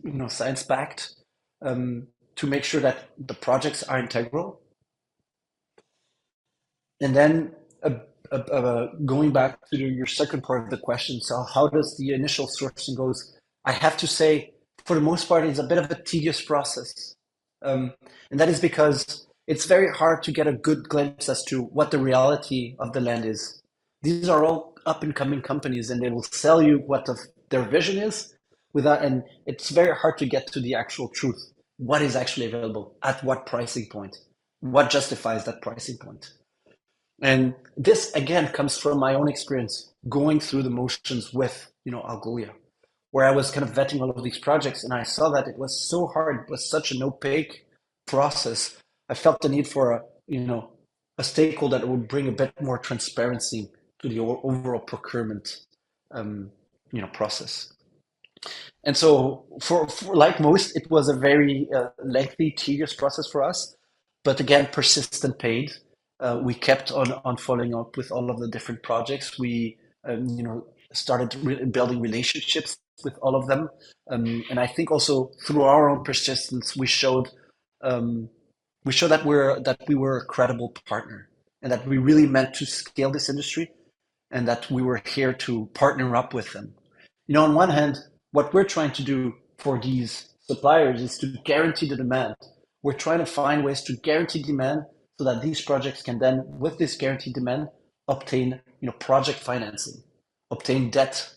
backed, to make sure that the projects are integral. And then going back to your second part of the question, so how does the initial sourcing goes? I have to say, for the most part, it's a bit of a tedious process, um, and that is because it's very hard to get a good glimpse as to what the reality of the land is. These are all up and coming companies, and they will sell you what their vision is, without, and it's very hard to get to the actual truth. What is actually available at what pricing point? What justifies that pricing point? And this again comes from my own experience going through the motions with, Algolia, where I was kind of vetting all of these projects, and I saw that it was so hard, it was such an opaque process. I felt the need for a stakeholder that would bring a bit more transparency to the overall procurement, process. And so, for like most, it was a very lengthy, tedious process for us. But again, persistent paid. We kept on following up with all of the different projects. We, started building relationships with all of them, and I think also through our own persistence, um, we showed that we were a credible partner, and that we really meant to scale this industry, and that we were here to partner up with them. On one hand, what we're trying to do for these suppliers is to guarantee the demand. We're trying to find ways to guarantee demand so that these projects can then, with this guaranteed demand, obtain, project financing, obtain debt,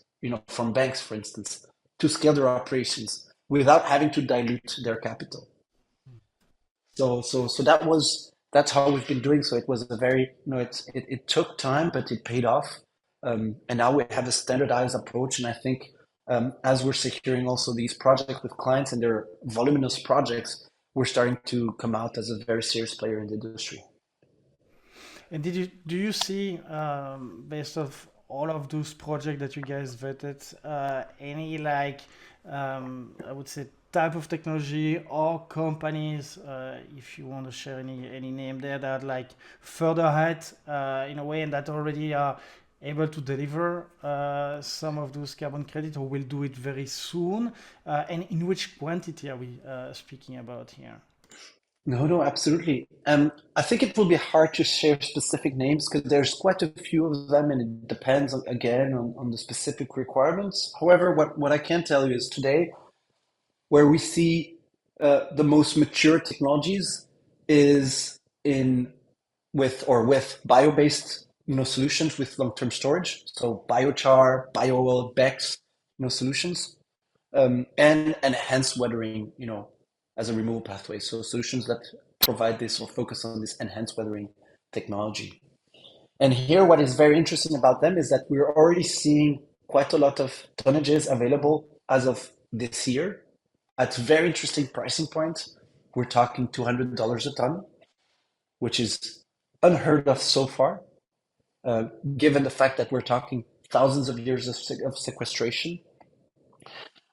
from banks, for instance, to scale their operations without having to dilute their capital. So that's how we've been doing. So it was a very, it took time, but it paid off. And now we have a standardized approach. And I think as we're securing also these projects with clients and their voluminous projects, we're starting to come out as a very serious player in the industry. And do you see, based off all of those projects that you guys vetted, any like, I would say, type of technology or companies, if you want to share any name there, that are like further ahead in a way, and that already are able to deliver some of those carbon credits, or will do it very soon? And in which quantity are we speaking about here? No, no, absolutely. I think it will be hard to share specific names because there's quite a few of them, and it depends again on the specific requirements. However, what I can tell you is today, where we see the most mature technologies is in with bio-based solutions with long-term storage, so biochar, bio-oil, BECS solutions, and enhanced weathering, as a removal pathway. So solutions that provide this or focus on this enhanced weathering technology. And here, what is very interesting about them is that we're already seeing quite a lot of tonnages available as of this year at very interesting pricing points. We're talking $200 a ton, which is unheard of so far, given the fact that we're talking thousands of years of sequestration.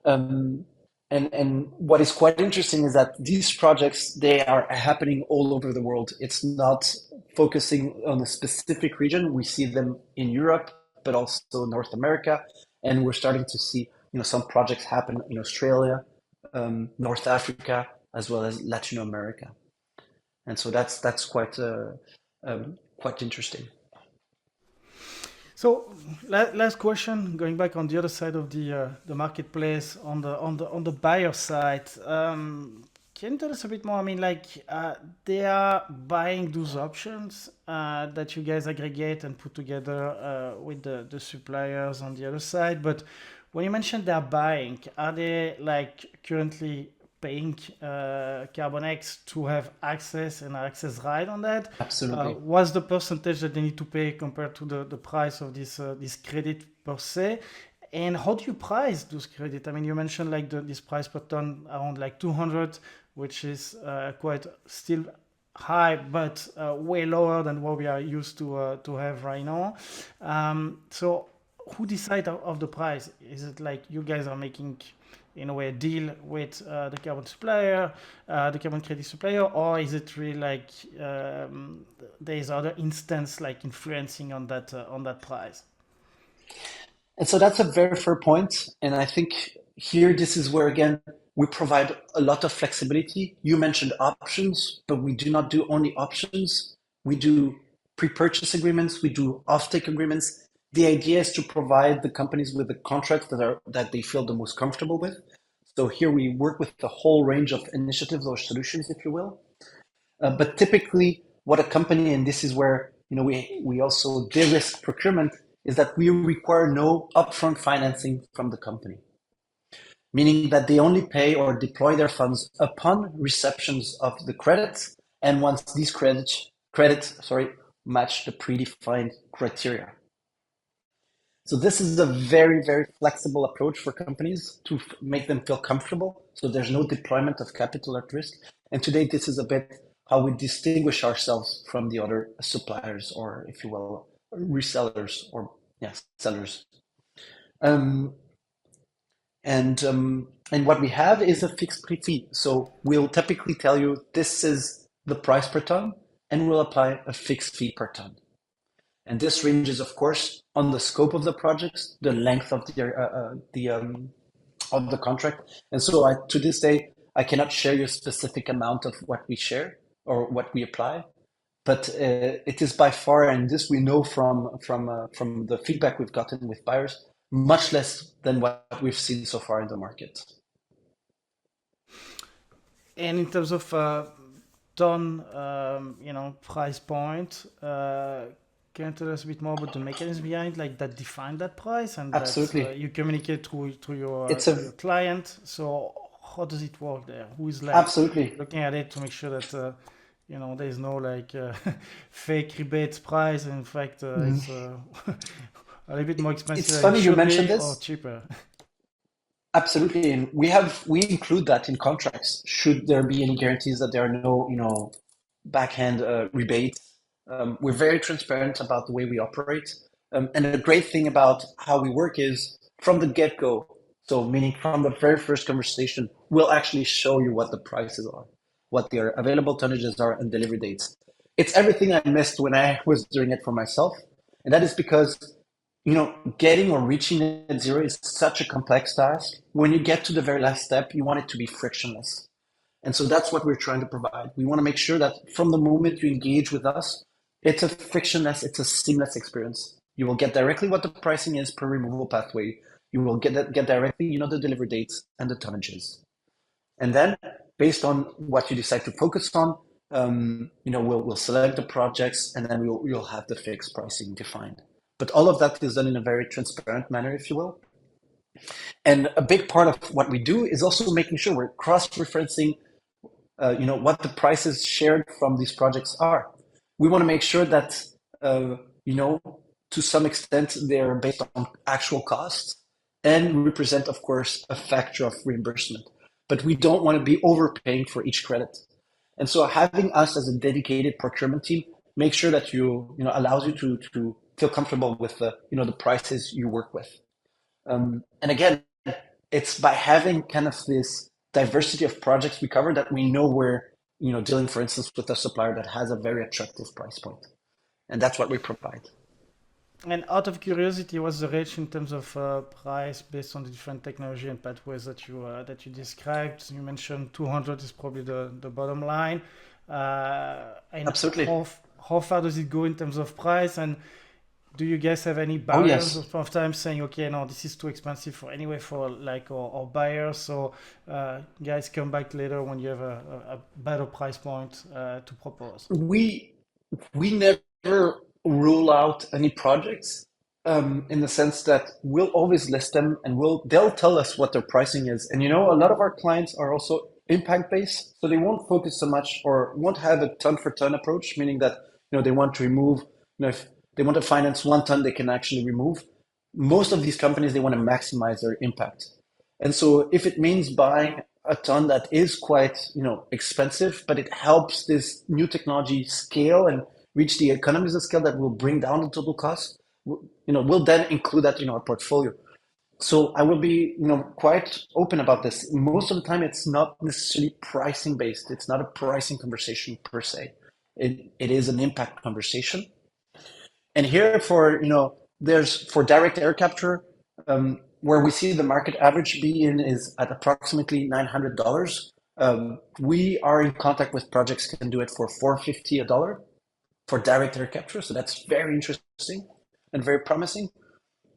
Um, and what is quite interesting is that these projects, they are happening all over the world. It's not focusing on a specific region. We see them in Europe, but also North America, and we're starting to see some projects happen in Australia, North Africa, as well as Latin America. And so that's quite interesting. So last question, going back on the other side of the marketplace, on the buyer side, can you tell us a bit more? I mean, like they are buying those options that you guys aggregate and put together with the suppliers on the other side. But when you mentioned they're buying, are they like currently paying Carbonx to have access and access right on that? Absolutely. What's the percentage that they need to pay compared to the price of this credit per se? And how do you price those credit? I mean, you mentioned like this price per ton around like 200, which is quite still high, but way lower than what we are used to have right now. So who decide of the price? Is it like you guys are making in a way a deal with the carbon supplier, the carbon credit supplier, or is it really like there is other instance like influencing on that price? And so that's a very fair point. And I think here, this is where, again, we provide a lot of flexibility. You mentioned options, but we do not do only options. We do pre-purchase agreements. We do offtake agreements. The idea is to provide the companies with the contracts that they feel the most comfortable with. So here we work with the whole range of initiatives or solutions, if you will. But typically, what a company, and this is where we also de-risk procurement, is that we require no upfront financing from the company. meaning that they only pay or deploy their funds upon receptions of the credits and once these credits match the predefined criteria. So this is a very, very flexible approach for companies to make them feel comfortable. So there's no deployment of capital at risk. And today, this is a bit how we distinguish ourselves from the other suppliers, or if you will, resellers or sellers. Um, and what we have is a fixed fee. So we'll typically tell you this is the price per ton, and we'll apply a fixed fee per ton. And this ranges, of course, on the scope of the projects, the length of the contract. And so to this day, I cannot share you a specific amount of what we share or what we apply, but it is by far, and this we know from the feedback we've gotten with buyers, much less than what we've seen so far in the market. And in terms of ton, price point, can you tell us a bit more about the mechanism behind like that define that price and Absolutely. that you communicate through your It's to a your client? So how does it work there? Who is like absolutely. looking at it to make sure that there's no like fake rebate price. In fact, it's a little bit more expensive It's than it funny you should mentioned be or this. cheaper. Absolutely, and we include that in contracts. Should there be any guarantees that there are no, backhand rebates? We're very transparent about the way we operate, and the great thing about how we work is from the get-go. So, meaning from the very first conversation, we'll actually show you what the prices are, what their available tonnages are, and delivery dates. It's everything I missed when I was doing it for myself, and that is because getting or reaching net zero is such a complex task. When you get to the very last step, you want it to be frictionless. And so that's what we're trying to provide. We want to make sure that from the moment you engage with us, it's a frictionless, it's a seamless experience. You will get directly what the pricing is per removal pathway. You will get directly, the delivery dates and the tonnages. And then based on what you decide to focus on, we'll select the projects and then you'll have the fixed pricing defined. But all of that is done in a very transparent manner, if you will. And a big part of what we do is also making sure we're cross-referencing, what the prices shared from these projects are. We want to make sure that, to some extent, they're based on actual costs and represent, of course, a factor of reimbursement. But we don't want to be overpaying for each credit. And so having us as a dedicated procurement team make sure that allows you to feel comfortable with the prices you work with. And again, it's by having kind of this diversity of projects we cover that we know we're dealing, for instance, with a supplier that has a very attractive price point, and that's what we provide. And out of curiosity, what's the range in terms of price based on the different technology and pathways that you described? You mentioned 200 is probably the bottom line. And Absolutely. how far does it go in terms of price? And do you guys have any Oh barriers yes. of times saying, okay, no, this is too expensive for like our buyers? So guys, come back later when you have a better price point to propose. We never rule out any projects, in the sense that we'll always list them and they'll tell us what their pricing is. And a lot of our clients are also impact based, so they won't focus so much or won't have a ton for ton approach, meaning that they want to remove, if they want to finance 1 ton, they can actually remove. Most of these companies, they want to maximize their impact. And so if it means buying a ton that is quite, expensive, but it helps this new technology scale and reach the economies of scale that will bring down the total cost, we'll then include that in our portfolio. So I will be, quite open about this. Most of the time, it's not necessarily pricing based. It's not a pricing conversation per se. It is an impact conversation. And here there's for direct air capture, where we see the market average be is at approximately $900. We are in contact with projects can do it for $450 a dollar for direct air capture. So that's very interesting and very promising.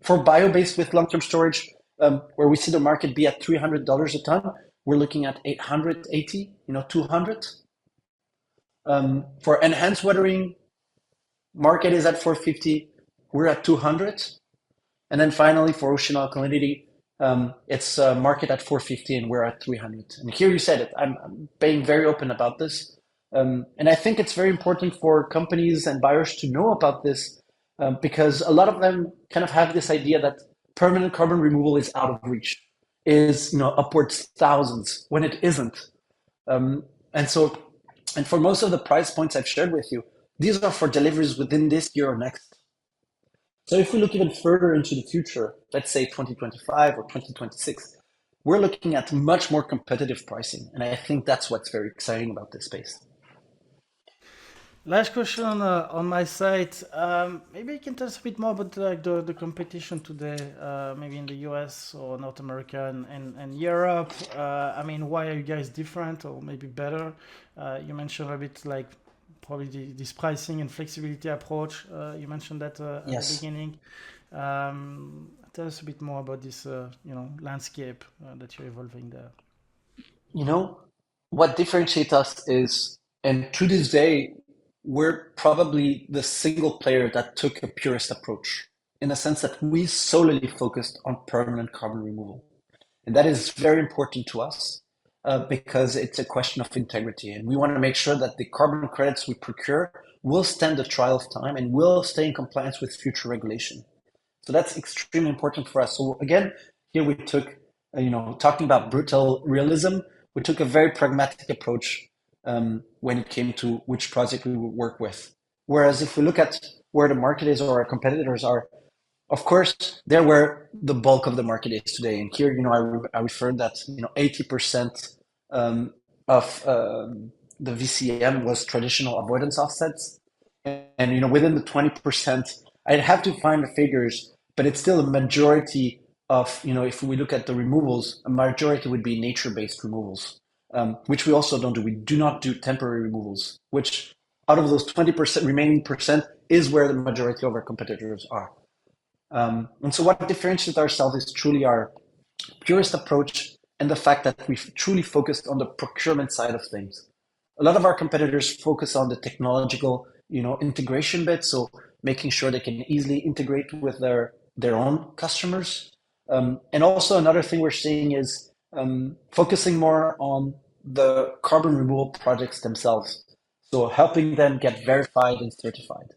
For bio-based with long-term storage, where we see the market be at $300 a ton, we're looking at 880, 200. For enhanced weathering, market is at 450, we're at 200. And then finally, for ocean alkalinity, It's market at 450 and we're at 300. And here you said it. I'm being very open about this. And I think it's very important for companies and buyers to know about this because a lot of them kind of have this idea that permanent carbon removal is out of reach, is upwards thousands when it isn't. Um, and so, and for most of the price points I've shared with you, these are for deliveries within this year or next. So if we look even further into the future, let's say 2025 or 2026, we're looking at much more competitive pricing. And I think that's what's very exciting about this space. Last question on my side. Maybe you can tell us a bit more about like the competition today, maybe in the US or North America and Europe. I mean, why are you guys different or maybe better? You mentioned a bit like probably this pricing and flexibility approach. You mentioned that at the Yes. beginning. Tell us a bit more about this, landscape that you're evolving there. You know, what differentiates us is, and to this day, we're probably the single player that took a purist approach in the sense that we solely focused on permanent carbon removal. And that is very important to us because it's a question of integrity. And we want to make sure that the carbon credits we procure will stand the trial of time and will stay in compliance with future regulation. So that's extremely important for us. So again, here we took, talking about brutal realism, we took a very pragmatic approach when it came to which project we would work with. Whereas if we look at where the market is or our competitors are, of course, they're where the bulk of the market is today. And here, I referred that 80% of the VCM was traditional avoidance offsets, and within the 20%, I'd have to find the figures, but it's still a majority of if we look at the removals, a majority would be nature-based removals, which we also don't do. We do not do temporary removals, which out of those 20% remaining percent is where the majority of our competitors are. And so what differentiates ourselves is truly our purist approach and the fact that we've truly focused on the procurement side of things. A lot of our competitors focus on the technological, integration bit, so making sure they can easily integrate with their own customers. And also another thing we're seeing is focusing more on the carbon removal projects themselves, so helping them get verified and certified.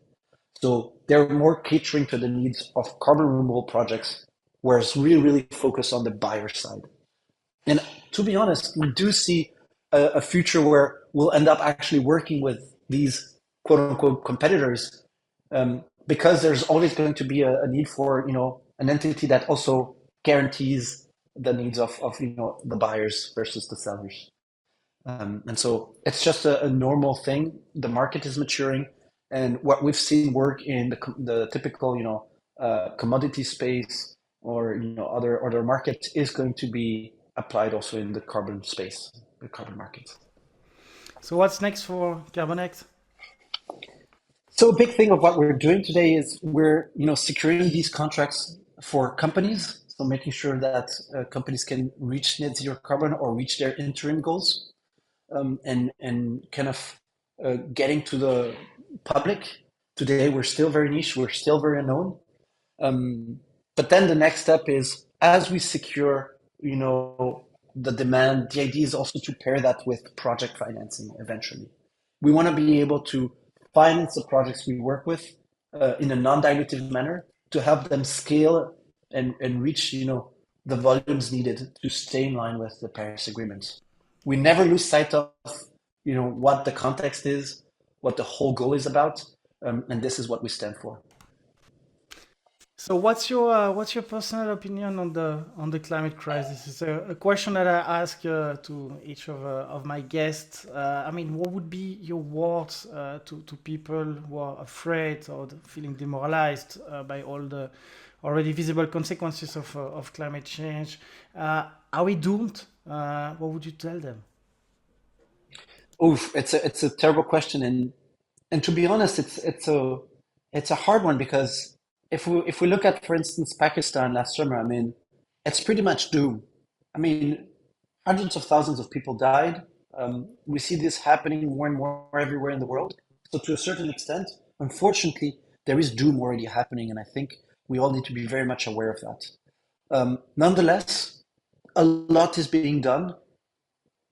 So they're more catering to the needs of carbon removal projects, whereas we really focus on the buyer side. And to be honest, we do see a future where we'll end up actually working with these quote unquote competitors because there's always going to be a need for an entity that also guarantees the needs of the buyers versus the sellers. And so it's just a normal thing. The market is maturing, and what we've seen work in the typical, commodity space or other market is going to be applied also in the carbon space, the carbon market. So what's next for Carbonx? So a big thing of what we're doing today is we're securing these contracts for companies. So making sure that companies can reach net zero carbon or reach their interim goals. And kind of getting to the public. Today, we're still very niche, we're still very unknown. But then the next step is as we secure, the demand, the idea is also to pair that with project financing eventually. We want to be able to finance the projects we work with in a non-dilutive manner to help them scale and reach, the volumes needed to stay in line with the Paris Agreement. We never lose sight of what the context is, what the whole goal is about, and this is what we stand for. So what's your personal opinion on the climate crisis? It's a question that I ask to each of my guests. I mean, what would be your words to people who are afraid or feeling demoralized by all the already visible consequences of climate change? Are we doomed? What would you tell them? Oof, it's a terrible question, and to be honest, it's a hard one because if we look at, for instance, Pakistan last summer, I mean, it's pretty much doom. I mean, hundreds of thousands of people died. We see this happening more and more everywhere in the world. So to a certain extent, unfortunately, there is doom already happening, and I think we all need to be very much aware of that. Nonetheless, a lot is being done.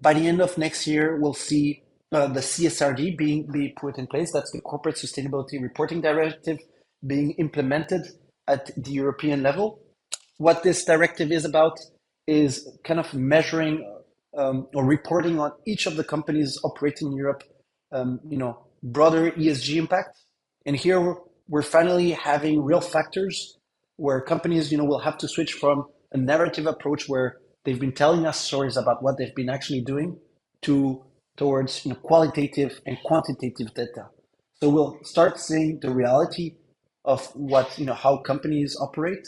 By the end of next year, we'll see the CSRD be put in place. That's the Corporate Sustainability Reporting Directive being implemented at the European level. What this directive is about is kind of measuring or reporting on each of the companies operating in Europe, broader ESG impact. And here we're finally having real factors where companies, will have to switch from a narrative approach where they've been telling us stories about what they've been actually doing towards qualitative and quantitative data. So we'll start seeing the reality of what how companies operate.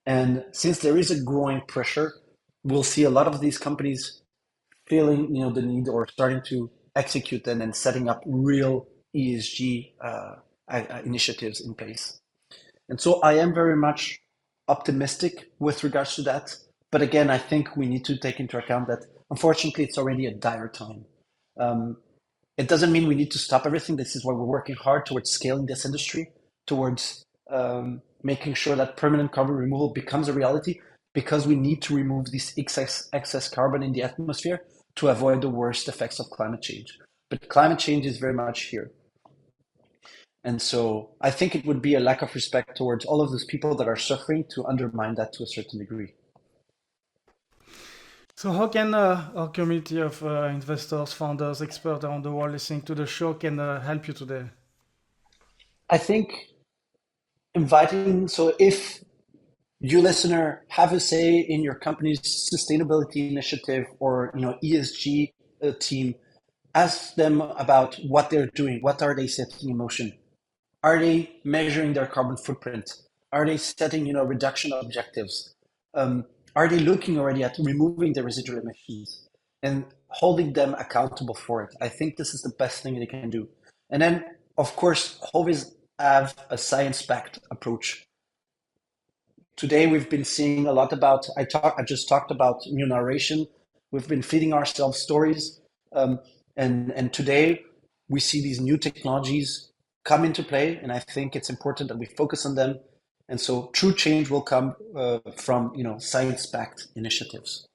And since there is a growing pressure, we'll see a lot of these companies feeling the need or starting to execute them and setting up real ESG initiatives in place. And so I am very much optimistic with regards to that. But again, I think we need to take into account that unfortunately it's already a dire time. It doesn't mean we need to stop everything. This is why we're working hard towards scaling this industry, towards making sure that permanent carbon removal becomes a reality, because we need to remove this excess carbon in the atmosphere to avoid the worst effects of climate change. But climate change is very much here. And so I think it would be a lack of respect towards all of those people that are suffering to undermine that to a certain degree. So how can our community of investors, founders, experts around the world listening to the show can help you today? I think so if you listener have a say in your company's sustainability initiative or ESG team, ask them about what they're doing. What are they setting in motion? Are they measuring their carbon footprint? Are they setting reduction objectives? Are they looking already at removing the residual emissions and holding them accountable for it? I think this is the best thing they can do. And then, of course, always have a science-backed approach. Today, we've been seeing a lot about, I just talked about narration. We've been feeding ourselves stories. And today, we see these new technologies come into play. And I think it's important that we focus on them. And so true change will come from science-backed initiatives.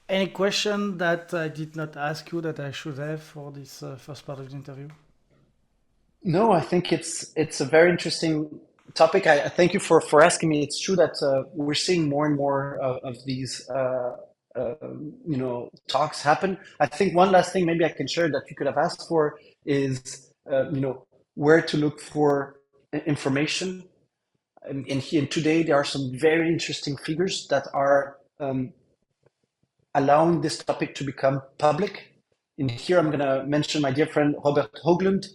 Any question that I did not ask you that I should have for this first part of the interview? No, I think it's a very interesting topic. I thank you for asking me. It's true that we're seeing more and more of these talks happen. I think one last thing maybe I can share that you could have asked for is where to look for information. And here today there are some very interesting figures that are allowing this topic to become public. And here I'm going to mention my dear friend Robert Hoagland.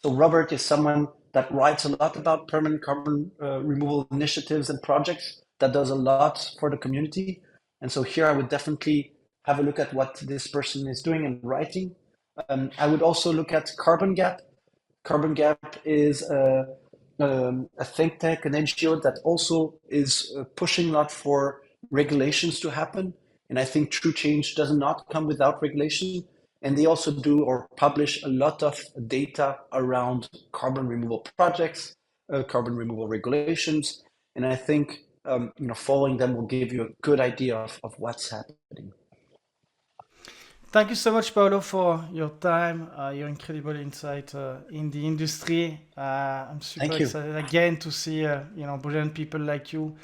So Robert is someone that writes a lot about permanent carbon removal initiatives and projects, that does a lot for the community. And so here I would definitely have a look at what this person is doing and writing. I would also look at Carbon Gap. Carbon Gap is a think tank, an NGO that also is pushing a lot for regulations to happen. And I think true change does not come without regulation. And they also do or publish a lot of data around carbon removal projects, carbon removal regulations. And I think following them will give you a good idea of what's happening. Thank you so much, Paolo, for your time, your incredible insight in the industry. I'm super excited again to see brilliant people like you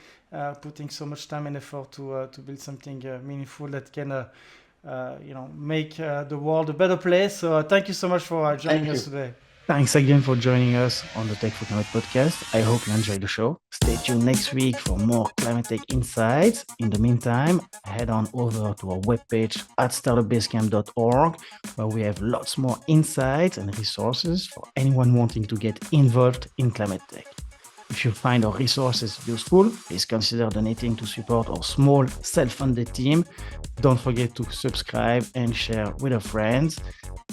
putting so much time and effort to build something meaningful that can make the world a better place. So thank you so much for joining us today. Thanks again for joining us on the Tech for Climate podcast. I hope you enjoyed the show. Stay tuned next week for more climate tech insights. In the meantime, head on over to our webpage at startupbasecamp.org, where we have lots more insights and resources for anyone wanting to get involved in climate tech. If you find our resources useful, please consider donating to support our small self-funded team. Don't forget to subscribe and share with your friends.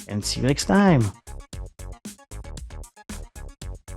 And see you next time.